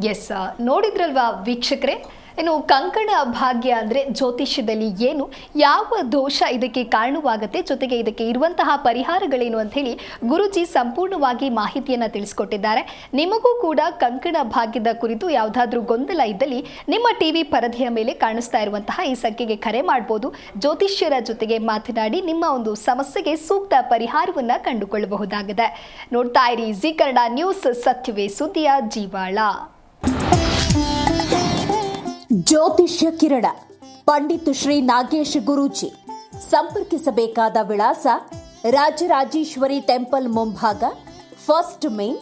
[SPEAKER 1] ಎಸ್, ನೋಡಿದ್ರಲ್ವಾ ವೀಕ್ಷಕರೇ, ಇನ್ನು ಕಂಕಣ ಭಾಗ್ಯ ಅಂದರೆ ಜ್ಯೋತಿಷ್ಯದಲ್ಲಿ ಏನು, ಯಾವ ದೋಷ ಇದಕ್ಕೆ ಕಾರಣವಾಗುತ್ತೆ, ಜೊತೆಗೆ ಇದಕ್ಕೆ ಇರುವಂತಹ ಪರಿಹಾರಗಳೇನು ಅಂತ ಹೇಳಿ ಗುರುಜಿ ಸಂಪೂರ್ಣವಾಗಿ ಮಾಹಿತಿಯನ್ನು ತಿಳಿಸ್ಕೊಟ್ಟಿದ್ದಾರೆ. ನಿಮಗೂ ಕೂಡ ಕಂಕಣ ಭಾಗ್ಯದ ಕುರಿತು ಯಾವುದಾದ್ರೂ ಗೊಂದಲ ಇದ್ದಲ್ಲಿ ನಿಮ್ಮ ಟಿವಿ ಪರದೆಯ ಮೇಲೆ ಕಾಣಿಸ್ತಾ ಇರುವಂತಹ ಈ ಸಂಖ್ಯೆಗೆ ಕರೆ ಮಾಡ್ಬೋದು. ಜ್ಯೋತಿಷ್ಯರ ಜೊತೆಗೆ ಮಾತನಾಡಿ ನಿಮ್ಮ ಒಂದು ಸಮಸ್ಯೆಗೆ ಸೂಕ್ತ ಪರಿಹಾರವನ್ನು ಕಂಡುಕೊಳ್ಳಬಹುದಾಗಿದೆ. ನೋಡ್ತಾ ಇರಿ ಜಿ ಕನ್ನಡ ನ್ಯೂಸ್, ಸತ್ಯವೇ ಸುದ್ದಿಯ ಜೀವಾಳ.
[SPEAKER 6] ಜ್ಯೋತಿಷ್ಯ ಕಿರಣ ಪಂಡಿತ್ ಶ್ರೀ ನಾಗೇಶ್ ಗುರೂಜಿ. ಸಂಪರ್ಕಿಸಬೇಕಾದ ವಿಳಾಸ ರಾಜರಾಜೇಶ್ವರಿ ಟೆಂಪಲ್ ಮುಂಭಾಗ, ಫಸ್ಟ್ ಮೇನ್,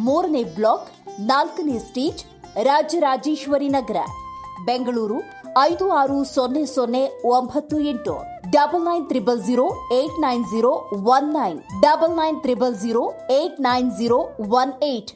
[SPEAKER 6] 3ನೇ ಬ್ಲಾಕ್, 4ನೇ ಸ್ಟೇಜ್, ರಾಜರಾಜೇಶ್ವರಿ ನಗರ, ಬೆಂಗಳೂರು 560098. 9900089019 9900089018.